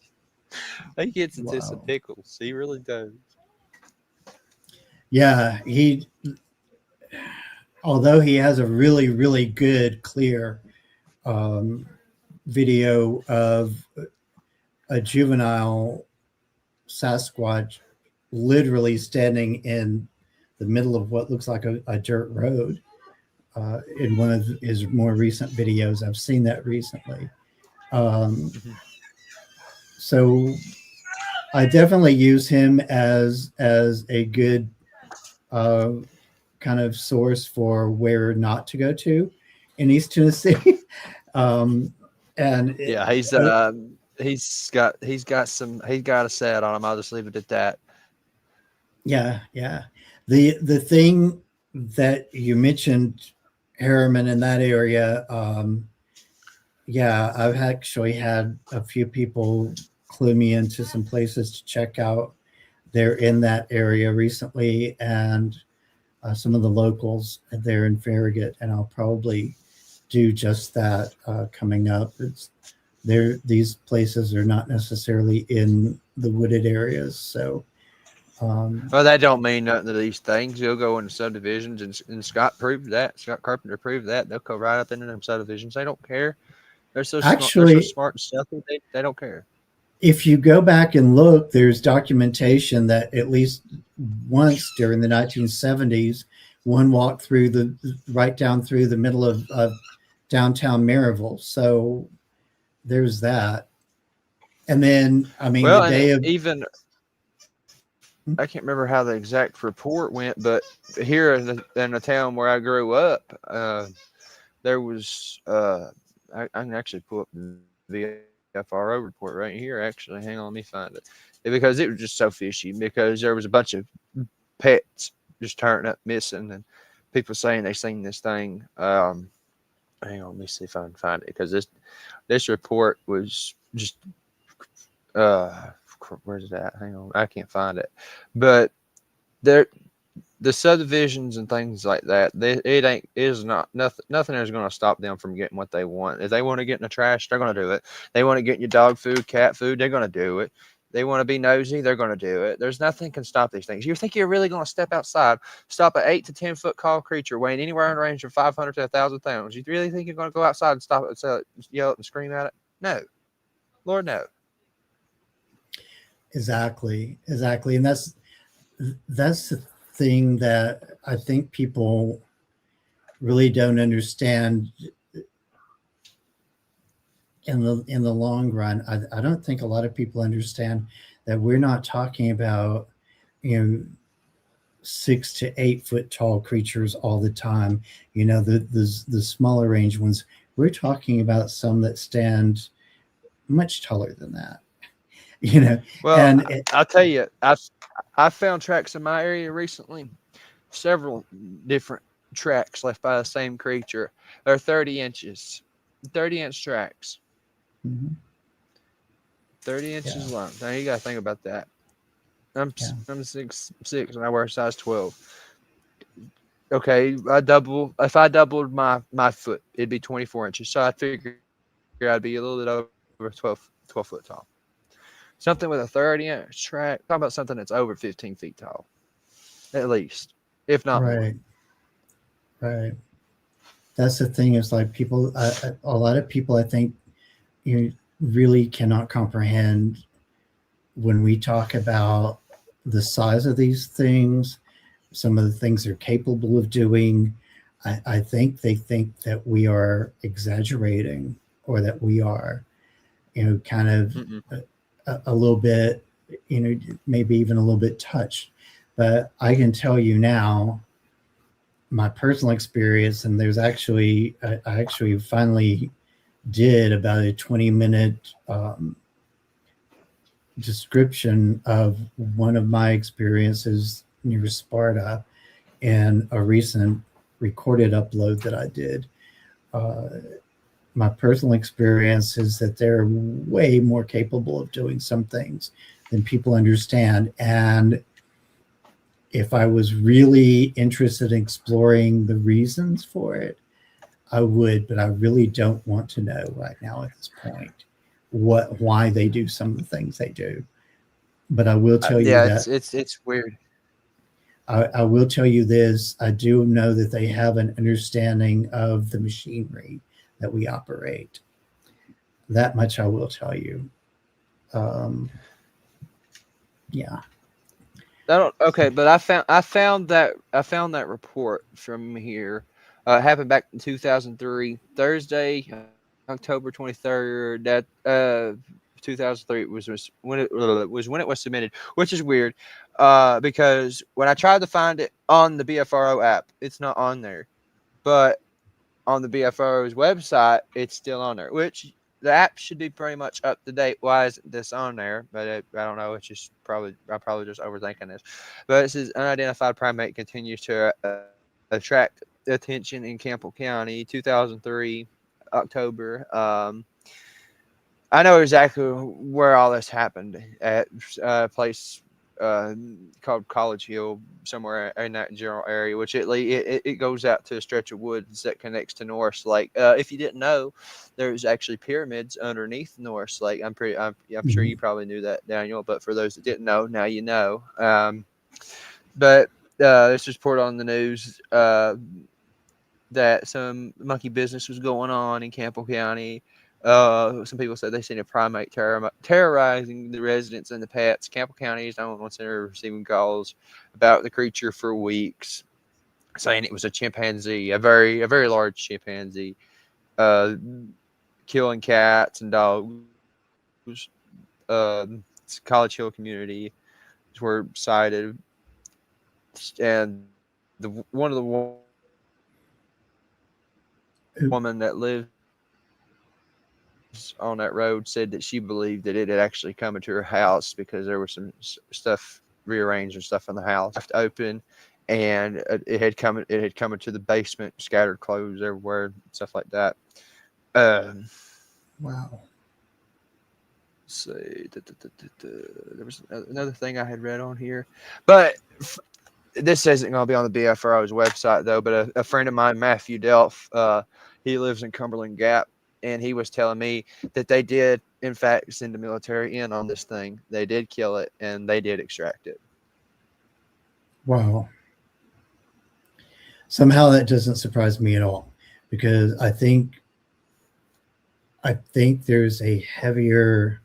B: he gets into some pickles. He really does.
A: Yeah, although he has a really, really good, clear video of a juvenile Sasquatch literally standing in the middle of what looks like a dirt road in one of his more recent videos. I've seen that recently. So I definitely use him as a good kind of source for where not to go to in East Tennessee. And
B: yeah, he's got a set on him. I'll just leave it at that.
A: Yeah. The thing that you mentioned, Harriman, in that area, I've actually had a few people clue me into some places to check out. They're in that area recently, and some of the locals there in Farragut, and I'll probably do just that coming up. These places are not necessarily in the wooded areas, so.
B: Well, that don't mean nothing to these things. You'll go into subdivisions, and Scott proved that. Scott Carpenter proved that. They'll go right up into them subdivisions. They don't care. They're so smart and stealthy. They don't care.
A: If you go back and look, there's documentation that at least once during the 1970s, one walked right down through the middle of downtown Maryville. So there's that. And then, I mean,
B: well, the day of even, I can't remember how the exact report went, but here in the town where I grew up, there was, I can actually pull up the FRO report right here. Actually, hang on, let me find it, because it was just so fishy, because there was a bunch of pets just turning up missing, and people saying they seen this thing. Hang on, let me see if I can find it, because this report was just where's it at? Hang on, I can't find it. But the subdivisions and things like that, nothing is going to stop them from getting what they want. If they want to get in the trash, they're going to do it. They want to get in your dog food, cat food, they're going to do it. They want to be nosy, they're going to do it. There's nothing can stop these things. You think you're really going to step outside, stop an 8 to 10 foot tall creature weighing anywhere in the range of 500 to 1,000 pounds? You really think you're going to go outside and stop it, yell it, and scream at it? No, Lord, no.
A: Exactly. And that's the thing that I think people really don't understand in the long run. I don't think a lot of people understand that we're not talking about, 6 to 8 foot tall creatures all the time. The smaller range ones. We're talking about some that stand much taller than that.
B: Well, and I'll tell you, I found tracks in my area recently several different tracks left by the same creature. They're 30 inches, 30-inch tracks,
A: Mhm.
B: 30 inches
A: Yeah.
B: long. Now you got to think about that. I'm
A: Yeah.
B: I'm 6'6" and I wear a size 12. Okay, if I doubled my foot, it'd be 24 inches. So I figure I'd be a little bit over 12 foot tall. Something with a 30-inch track. Talking about something that's over 15 feet tall, at least, if not more.
A: Right. Right. That's the thing is like people, a lot of people, I think, really cannot comprehend when we talk about the size of these things, some of the things they're capable of doing. I think they think that we are exaggerating or that we are, kind of
B: Mm-mm.
A: a little bit, maybe even a little bit touched. But I can tell you now, my personal experience, and there's actually, I actually finally did about a 20-minute description of one of my experiences near Sparta and a recent recorded upload that I did. Uh, my personal experience is that they're way more capable of doing some things than people understand. And if I was really interested in exploring the reasons for it, I would, but I really don't want to know right now at this point why they do some of the things they do. But I will tell you
B: Yeah,
A: that
B: it's weird.
A: I will tell you this. I do know that they have an understanding of the machinery that we operate. That much I will tell you. Um, yeah.
B: I don't.
A: So,
B: Okay, but I found that report from here. Happened back in 2003, Thursday, October 23rd. That 2003 was when it was submitted, which is weird, because when I tried to find it on the BFRO app, it's not on there, but on the BFRO's website, it's still on there, which the app should be pretty much up to date. Why isn't this on there? But I don't know. It's just I'm probably just overthinking this. But it says unidentified primate continues to attract attention in Campbell County, 2003, October. I know exactly where all this happened at a place uh, called College Hill, somewhere in that general area, which it goes out to a stretch of woods that connects to Norris Lake. If you didn't know, there's actually pyramids underneath Norris Lake. I'm sure
A: mhm.
B: you probably knew that, Daniel, but for those that didn't know, now you know. But this was reported on the news that some monkey business was going on in Campbell County. Some people said they seen a primate terrorizing the residents and the pets. Campbell County is the only one center receiving calls about the creature for weeks, saying it was a chimpanzee, a very large chimpanzee, uh, killing cats and dogs. College Hill community were cited, and one of the woman that lives on that road said that she believed that it had actually come into her house because there was some stuff rearranged and stuff in the house left open, and it had come into the basement, scattered clothes everywhere, stuff like that. Um,
A: Wow.
B: see, there was another thing I had read on here, but this isn't going to be on the BFRO's website though. But a friend of mine, Matthew Delph, he lives in Cumberland Gap, and he was telling me that they did, in fact, send the military in on this thing. They did kill it, and they did extract it.
A: Wow. Somehow that doesn't surprise me at all because I think there's a heavier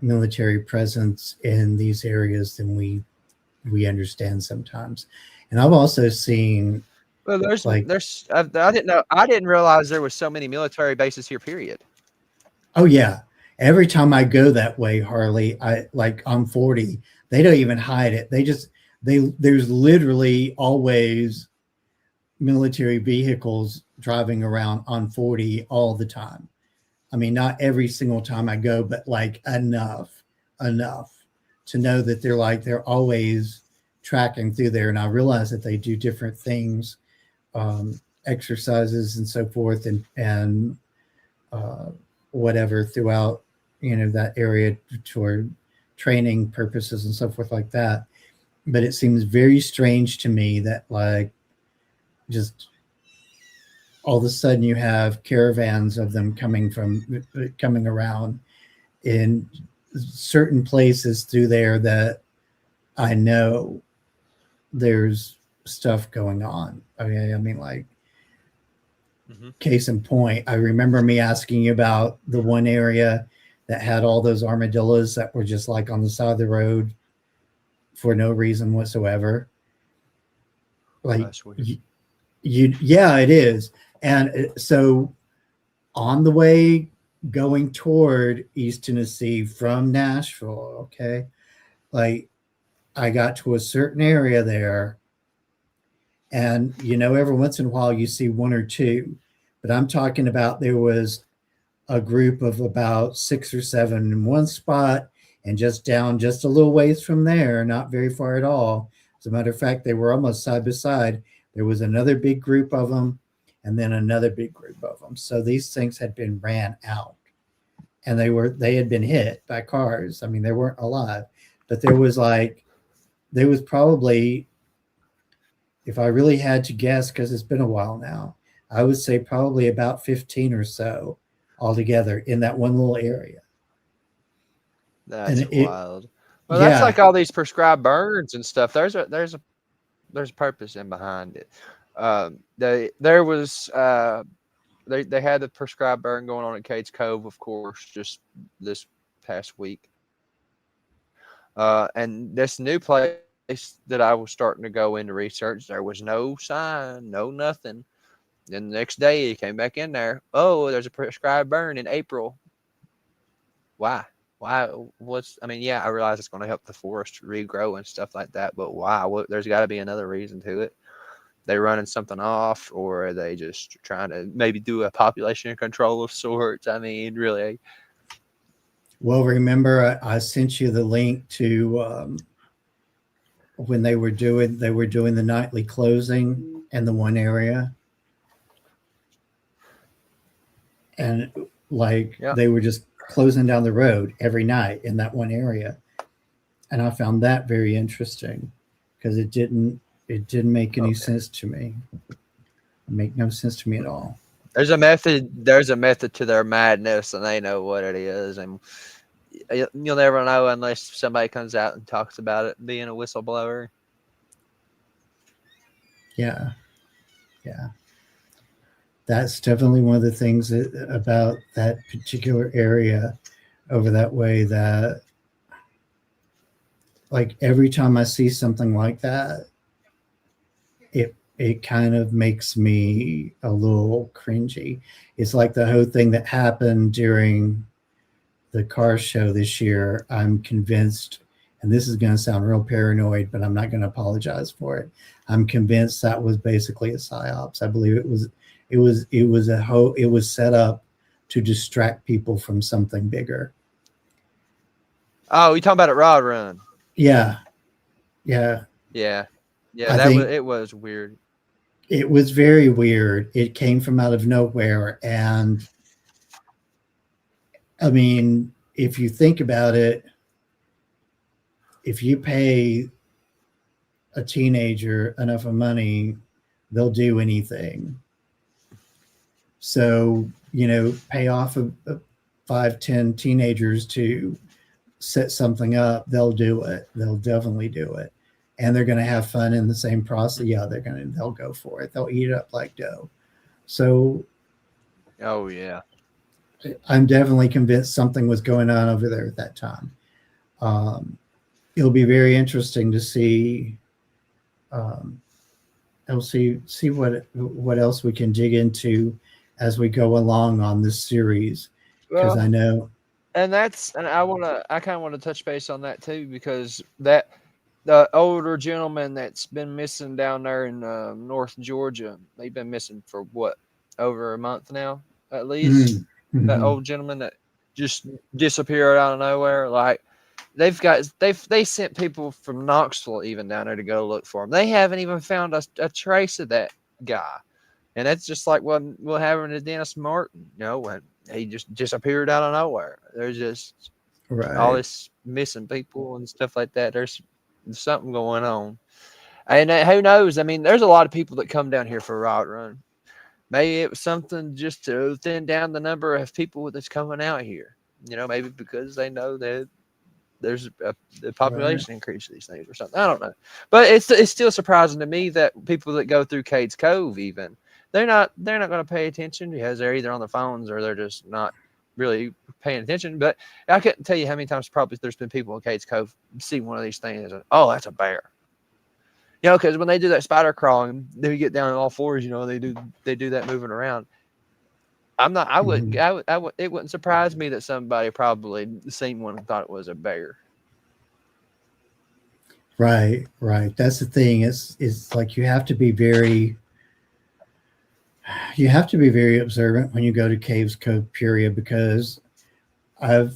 A: military presence in these areas than we understand sometimes. And I've also seen
B: Well,
A: like,
B: I didn't realize there was so many military bases here. Period.
A: oh yeah, every time I go that way, Harley, I like I'm 40, they don't even hide it. There's literally always military vehicles driving around on 40 all the time. I mean, not every single time I go, but like enough to know that they're always tracking through there, and I realized that they do different things, exercises and so forth, and whatever throughout, that area toward training purposes and so forth like that. But it seems very strange to me that, like, just all of a sudden you have caravans of them coming around in certain places through there that I know there's stuff going on. Okay, I mean, like, case in point, I remember me asking you about the one area that had all those armadillos that were just like on the side of the road for no reason whatsoever. Like,
B: That's weird.
A: Yeah, it is. And so on the way going toward East Tennessee from Nashville, okay, like, I got to a certain area there, and every once in a while you see one or two, but I'm talking about there was a group of about 6 or 7 in one spot, and just down just a little ways from there, not very far at all. As a matter of fact, they were almost side by side. There was another big group of them, and then another big group of them. So these things had been ran out, and they had been hit by cars. I mean, they weren't alive, but there was probably, if I really had to guess, because it's been a while now, I would say probably about 15 or so altogether in that one little area.
B: That's
A: And
B: wild. Well, that's like all these prescribed burns and stuff. There's a purpose in behind it. They had the prescribed burn going on at Cates Cove, of course, just this past week. And this new place that I was starting to go into research, there was no sign, no nothing. Then the next day he came back in there. Oh, there's a prescribed burn in April. Why? Yeah, I realize it's going to help the forest regrow and stuff like that, but why? There's got to be another reason to it. They running something off, or are they just trying to maybe do a population control of sorts? I mean, really.
A: Well, remember, I sent you the link to when they were doing the nightly closing in the one area, and they were just closing down the road every night in that one area, and I found that very interesting because it didn't make any sense to me. It made no sense to me at all.
B: There's a method to their madness, and they know what it is, and you'll never know unless somebody comes out and talks about it, being a whistleblower.
A: Yeah. That's definitely one of the things about that particular area over that way, that, like, every time I see something like that, it kind of makes me a little cringy. It's like the whole thing that happened during the car show this year. I'm convinced, and this is going to sound real paranoid, but I'm not going to apologize for it. I'm convinced that was basically a psyops. I believe it was set up to distract people from something bigger.
B: Oh, you talking about at Rod Run?
A: Yeah.
B: It was weird.
A: It was very weird. It came from out of nowhere, and I mean, if you think about it, if you pay a teenager enough of money, they'll do anything. So, pay off of 5-10 teenagers to set something up, they'll do it. They'll definitely do it. And they're going to have fun in the same process. Yeah, they'll go for it. They'll eat it up like dough. So,
B: oh yeah,
A: I'm definitely convinced something was going on over there at that time. It'll be very interesting to see. See what else we can dig into as we go along on this series, because I know.
B: And I kind of want to touch base on that too, because that the older gentleman that's been missing down there in North Georgia, they've been missing for what, over a month now, at least.
A: Mm-hmm.
B: That old gentleman that just disappeared out of nowhere. Like, they sent people from Knoxville even down there to go look for him. They haven't even found a trace of that guy, and that's just like what happened to Dennis Martin. When he just disappeared out of nowhere. There's just all this missing people and stuff like that. There's something going on, and who knows? I mean, there's a lot of people that come down here for a route run. Maybe it was something just to thin down the number of people that's coming out here. Maybe because they know that there's the population increase these things or something. I don't know, but it's still surprising to me that people that go through Cades Cove, even they're not going to pay attention because they're either on the phones or they're just not really paying attention. But I couldn't tell you how many times probably there's been people in Cades Cove see one of these things and, oh, that's a bear. Because when they do that spider crawling, they get down on all fours. They do that moving around. I wouldn't. It wouldn't surprise me that somebody probably seen one and thought it was a bear.
A: Right. That's the thing. It's like you have to be very observant when you go to Caves Cove, period, because I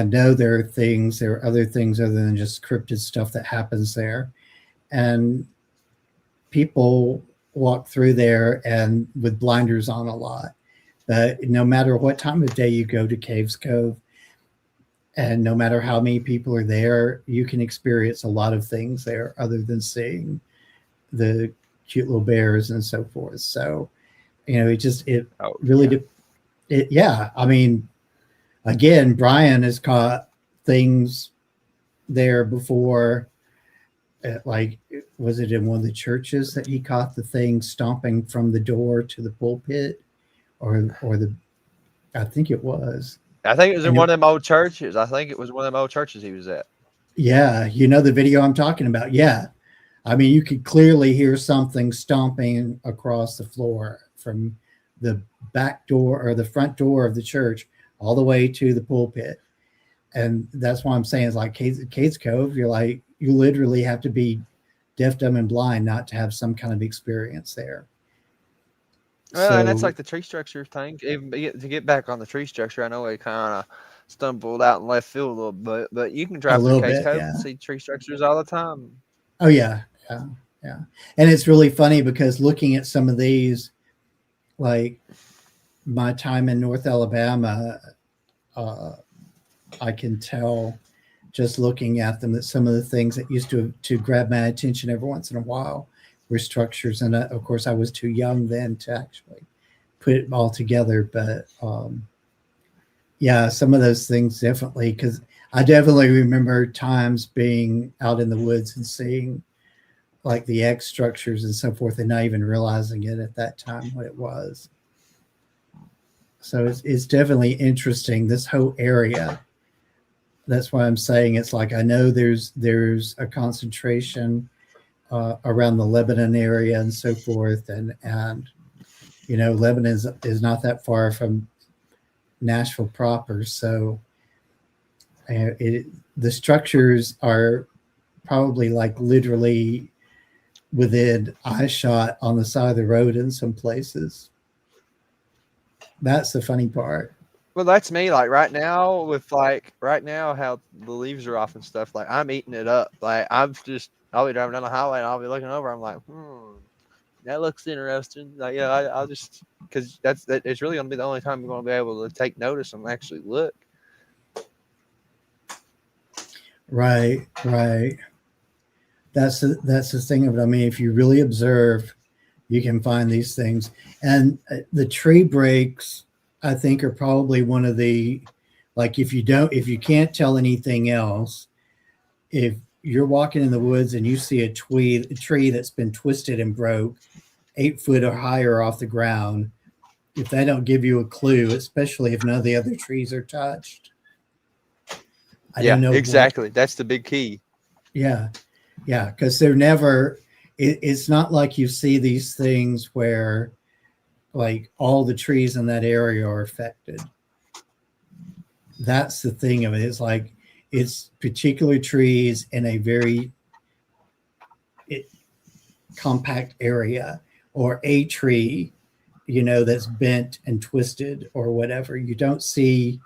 A: know there are other things other than just cryptid stuff that happens there. And people walk through there and with blinders on a lot. But no matter what time of day you go to Caves Cove, and no matter how many people are there, you can experience a lot of things there other than seeing the cute little bears and so forth. So, yeah. I mean, again, Brian has caught things there before. Was it in one of the churches that he caught the thing stomping from the door to the pulpit, I think it was.
B: I think it was in one of them old churches. I think it was one of them old churches he was at.
A: Yeah, the video I'm talking about. Yeah, I mean, you could clearly hear something stomping across the floor from the back door or the front door of the church all the way to the pulpit. And that's why I'm saying it's like Cades Cove. You literally have to be deaf, dumb, and blind not to have some kind of experience there.
B: Well, and that's like the tree structure thing. Even to get back on the tree structure, I know we kind of stumbled out in left field a little bit, but you can drive through Cades Cove and see tree structures all the time.
A: Oh yeah. And it's really funny because looking at some of these, like my time in North Alabama, I can tell just looking at them that some of the things that used to grab my attention every once in a while were structures. And of course, I was too young then to actually put it all together. But yeah, some of those things definitely, because I definitely remember times being out in the woods and seeing like the X structures and so forth and not even realizing it at that time what it was. So it's definitely interesting, this whole area. That's why I'm saying it's like, I know there's a concentration around the Lebanon area and so forth. And Lebanon is not that far from Nashville proper. So the structures are probably like literally within eye shot on the side of the road in some places. That's the funny part.
B: Well, that's me. Like right now how the leaves are off and stuff, like I'm eating it up. Like I'll be driving down the highway and I'll be looking over. I'm like, that looks interesting. Like, yeah, I'll just, because it's really going to be the only time I'm going to be able to take notice and actually look.
A: Right. That's the thing of it. I mean, if you really observe, you can find these things. And the tree breaks, I think, are probably one of the, like, if you can't tell anything else, if you're walking in the woods and you see a tree that's been twisted and broke 8 foot or higher off the ground, if they don't give you a clue, especially if none of the other trees are touched. I don't know
B: exactly. That's the big key.
A: Yeah. Because they're never, it's not like you see these things where like all the trees in that area are affected. That's the thing of it. It's like, it's particular trees in a very compact area, or a tree, that's bent and twisted or whatever. You don't see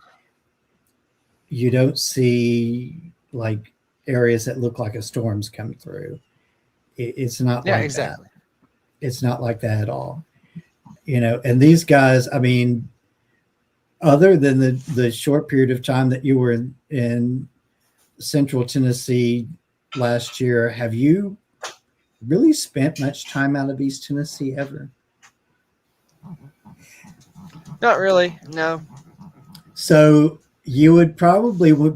A: you don't see like areas that look like a storm's come through. It's not
B: Yeah,
A: like that.
B: exactly.
A: It's not like that at all. And these guys, I mean, other than the short period of time that you were in Central Tennessee last year, have you really spent much time out of East Tennessee ever?
B: Not really. No.
A: So you would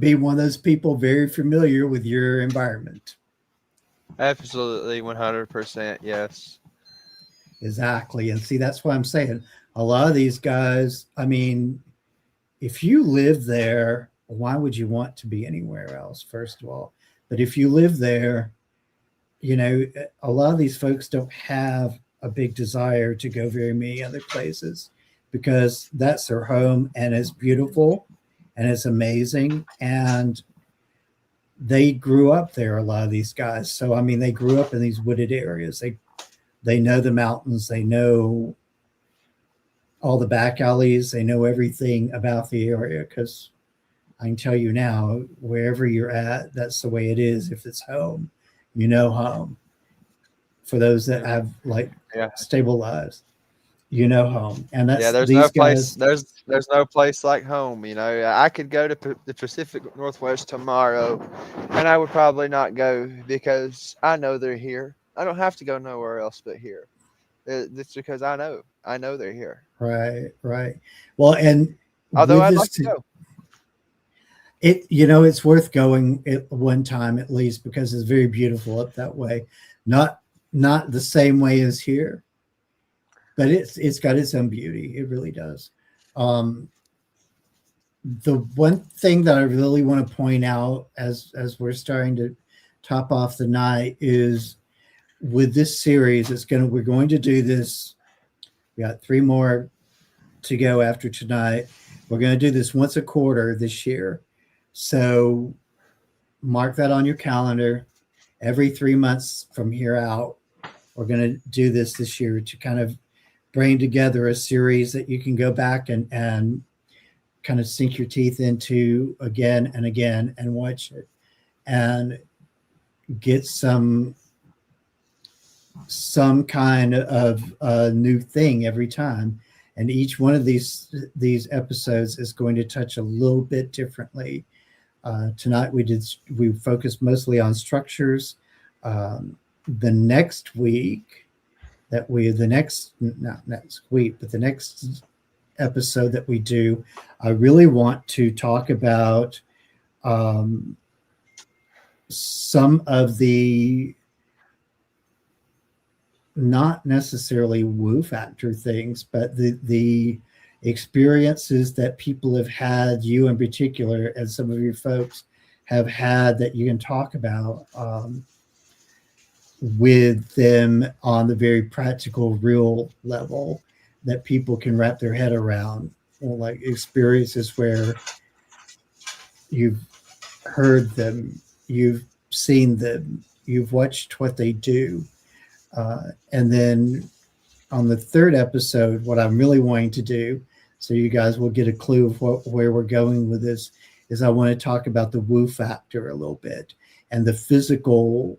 A: be one of those people very familiar with your environment.
B: Absolutely, 100%. Yes.
A: Exactly. And see, that's why I'm saying a lot of these guys, I mean, if you live there, why would you want to be anywhere else, first of all? But if you live there, a lot of these folks don't have a big desire to go very many other places because that's their home and it's beautiful and it's amazing. And they grew up there, a lot of these guys. So, I mean, they grew up in these wooded areas. They know the mountains, they know all the back alleys, they know everything about the area because I can tell you now, wherever you're at, that's the way it is. If it's home, home. For those that have like
B: Yeah.
A: stable lives, home. And
B: Yeah,
A: that's
B: there's no
A: these
B: place.
A: guys.
B: There's no place like home. I could go to the Pacific Northwest tomorrow, and I would probably not go because I know they're here. I don't have to go nowhere else but here. It's because I know they're here.
A: Right, right. Well, and
B: Although
A: with
B: I'd
A: this,
B: like to go.
A: it's worth going at one time at least because it's very beautiful up that way. Not the same way as here, but it's got its own beauty. It really does. The one thing that I really want to point out as we're starting to top off the night is with this series, we're going to do this. We got 3 more to go after tonight. We're going to do this once a quarter this year. So mark that on your calendar. Every 3 months from here out, we're going to do this year to kind of bring together a series that you can go back and kind of sink your teeth into again and again and watch it and get some kind of new thing every time. And each one of these episodes is going to touch a little bit differently. Tonight we focused mostly on structures. The next week not next week, but the next episode that we do, I really want to talk about some of the not necessarily woo factor things, but the experiences that people have had, you in particular, and some of your folks have had that you can talk about with them on the very practical, real level that people can wrap their head around, or like experiences where you've heard them, you've seen them, you've watched what they do. And then on the third episode, what I'm really wanting to do, so you guys will get a clue of where we're going with this, is I want to talk about the woo factor a little bit and the physical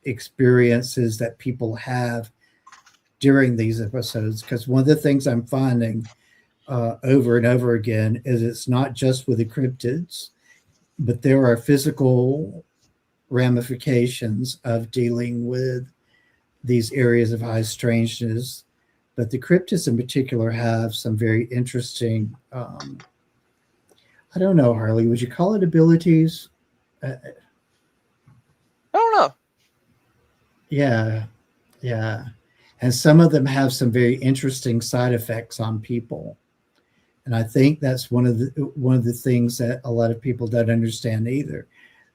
A: experiences that people have during these episodes. Because one of the things I'm finding over and over again is it's not just with the cryptids, but there are physical ramifications of dealing with these areas of high strangeness. But the cryptids in particular have some very interesting, I don't know, Harley, would you call it abilities?
B: I don't know.
A: Yeah. And some of them have some very interesting side effects on people. And I think that's one of the things that a lot of people don't understand either.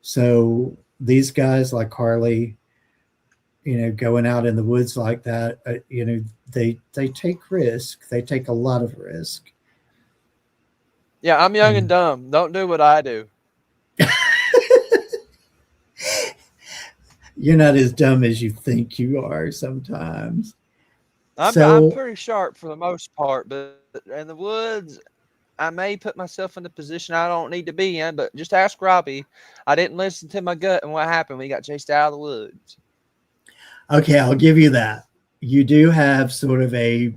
A: So these guys like Harley, going out in the woods like that, they take risk. They take a lot of risk.
B: Yeah, I'm young and dumb. Don't do what I do.
A: You're not as dumb as you think you are sometimes.
B: I'm pretty sharp for the most part, but in the woods, I may put myself in a position I don't need to be in, but just ask Robbie. I didn't listen to my gut, and what happened? We got chased out of the woods.
A: Okay, I'll give you that. You do have sort of a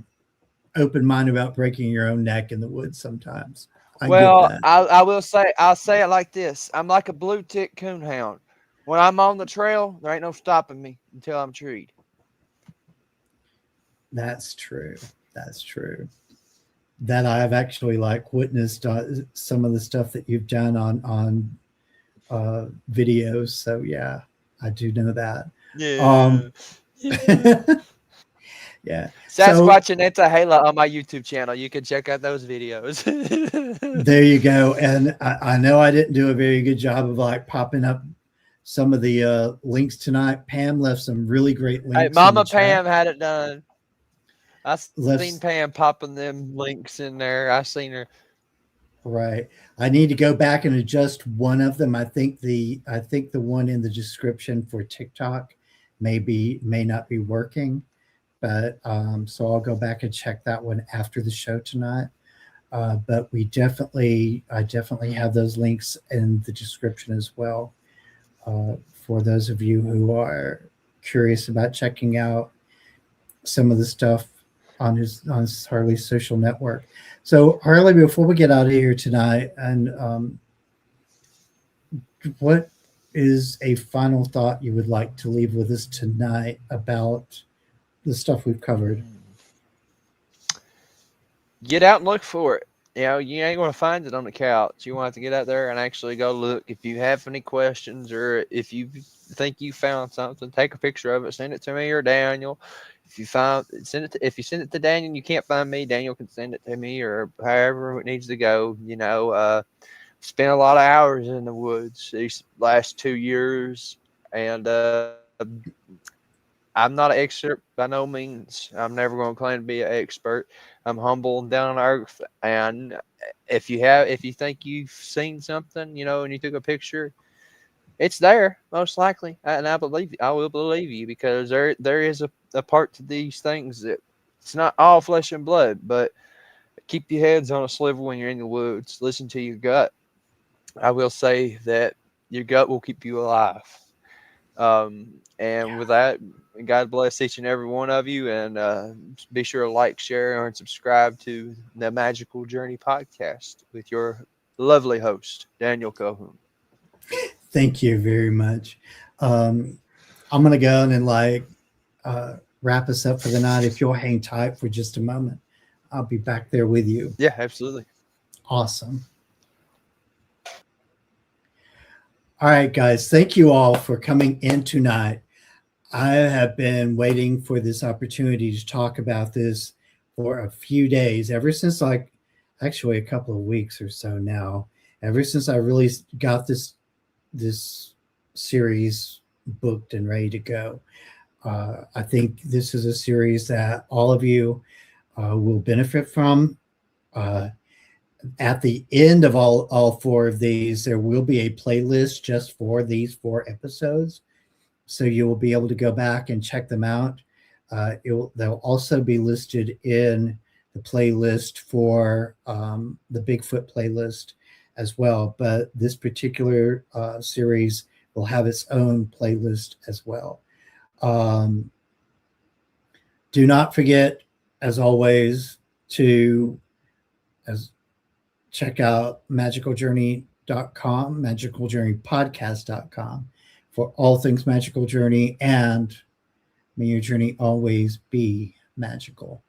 A: open mind about breaking your own neck in the woods sometimes. I get that.
B: I'll say it like this. I'm like a blue tick coonhound. When I'm on the trail, there ain't no stopping me until I'm treed.
A: That's true. That's true. That I've actually like witnessed some of the stuff that you've done on videos. So yeah, I do know that.
B: Yeah.
A: Yeah.
B: Sasquatch and Hala on my YouTube channel. You can check out those videos.
A: There you go. And I know I didn't do a very good job of like popping up some of the links tonight. Pam left some really great links.
B: Hey, Mama Pam had it done. I seen Pam popping them links in there. I seen her.
A: Right. I need to go back and adjust one of them. I think the one in the description for TikTok may not be working, but so I'll go back and check that one after the show tonight. But I definitely have those links in the description as well, for those of you who are curious about checking out some of the stuff on his Harley's social network. So Harley, before we get out of here tonight, and what is a final thought you would like to leave with us tonight about the stuff we've covered?
B: Get out and look for it. You know, you ain't going to find it on the couch. You want to have to get out there and actually go look. If you have any questions, or if you think you found something, take a picture of it, send it to me or Daniel. If you send it to Daniel, you can't find me, Daniel can send it to me, or however it needs to go. You know, spent a lot of hours in the woods these last 2 years, and I'm not an expert by no means. I'm never going to claim to be an expert. I'm humble and down to earth. And if you think you've seen something, you know, and you took a picture, it's there most likely. And I will believe you, because there is a part to these things that it's not all flesh and blood, but keep your heads on a swivel when you're in the woods. Listen to your gut. I will say that your gut will keep you alive. And with that, God bless each and every one of you, and be sure to like, share, and subscribe to the Magical Journey podcast with your lovely host, Daniel Calhoun.
A: Thank you very much. I'm going to go and wrap us up for the night. If you'll hang tight for just a moment, I'll be back there with you.
B: Yeah, absolutely.
A: Awesome. All right, guys. Thank you all for coming in tonight. I have been waiting for this opportunity to talk about this for a few days, ever since actually a couple of weeks or so now, ever since I really got this series booked and ready to go. I think this is a series that all of you will benefit from. At the end of all 4 of these, there will be a playlist just for these 4 episodes. So you will be able to go back and check them out. They'll also be listed in the playlist for the Bigfoot playlist as well. But this particular series will have its own playlist as well. Do not forget, as always, to check out magicaljourney.com, magicaljourneypodcast.com for all things Magical Journey, and may your journey always be magical.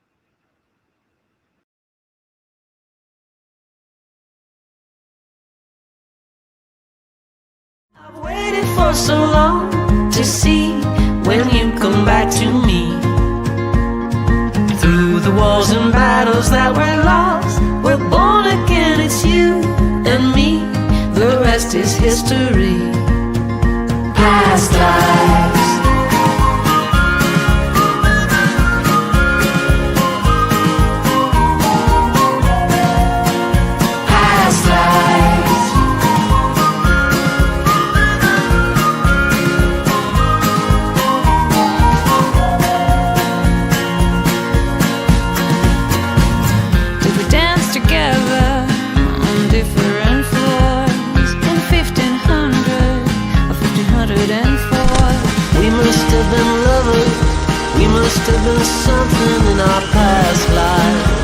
C: I've waited for so long to see when you come back to me. Through the wars and battles that were lost, we're born again, it's you and me. The rest is history. Past lives. Past lives. Did we dance together 104. We must have been lovers, we must have been something in our past life.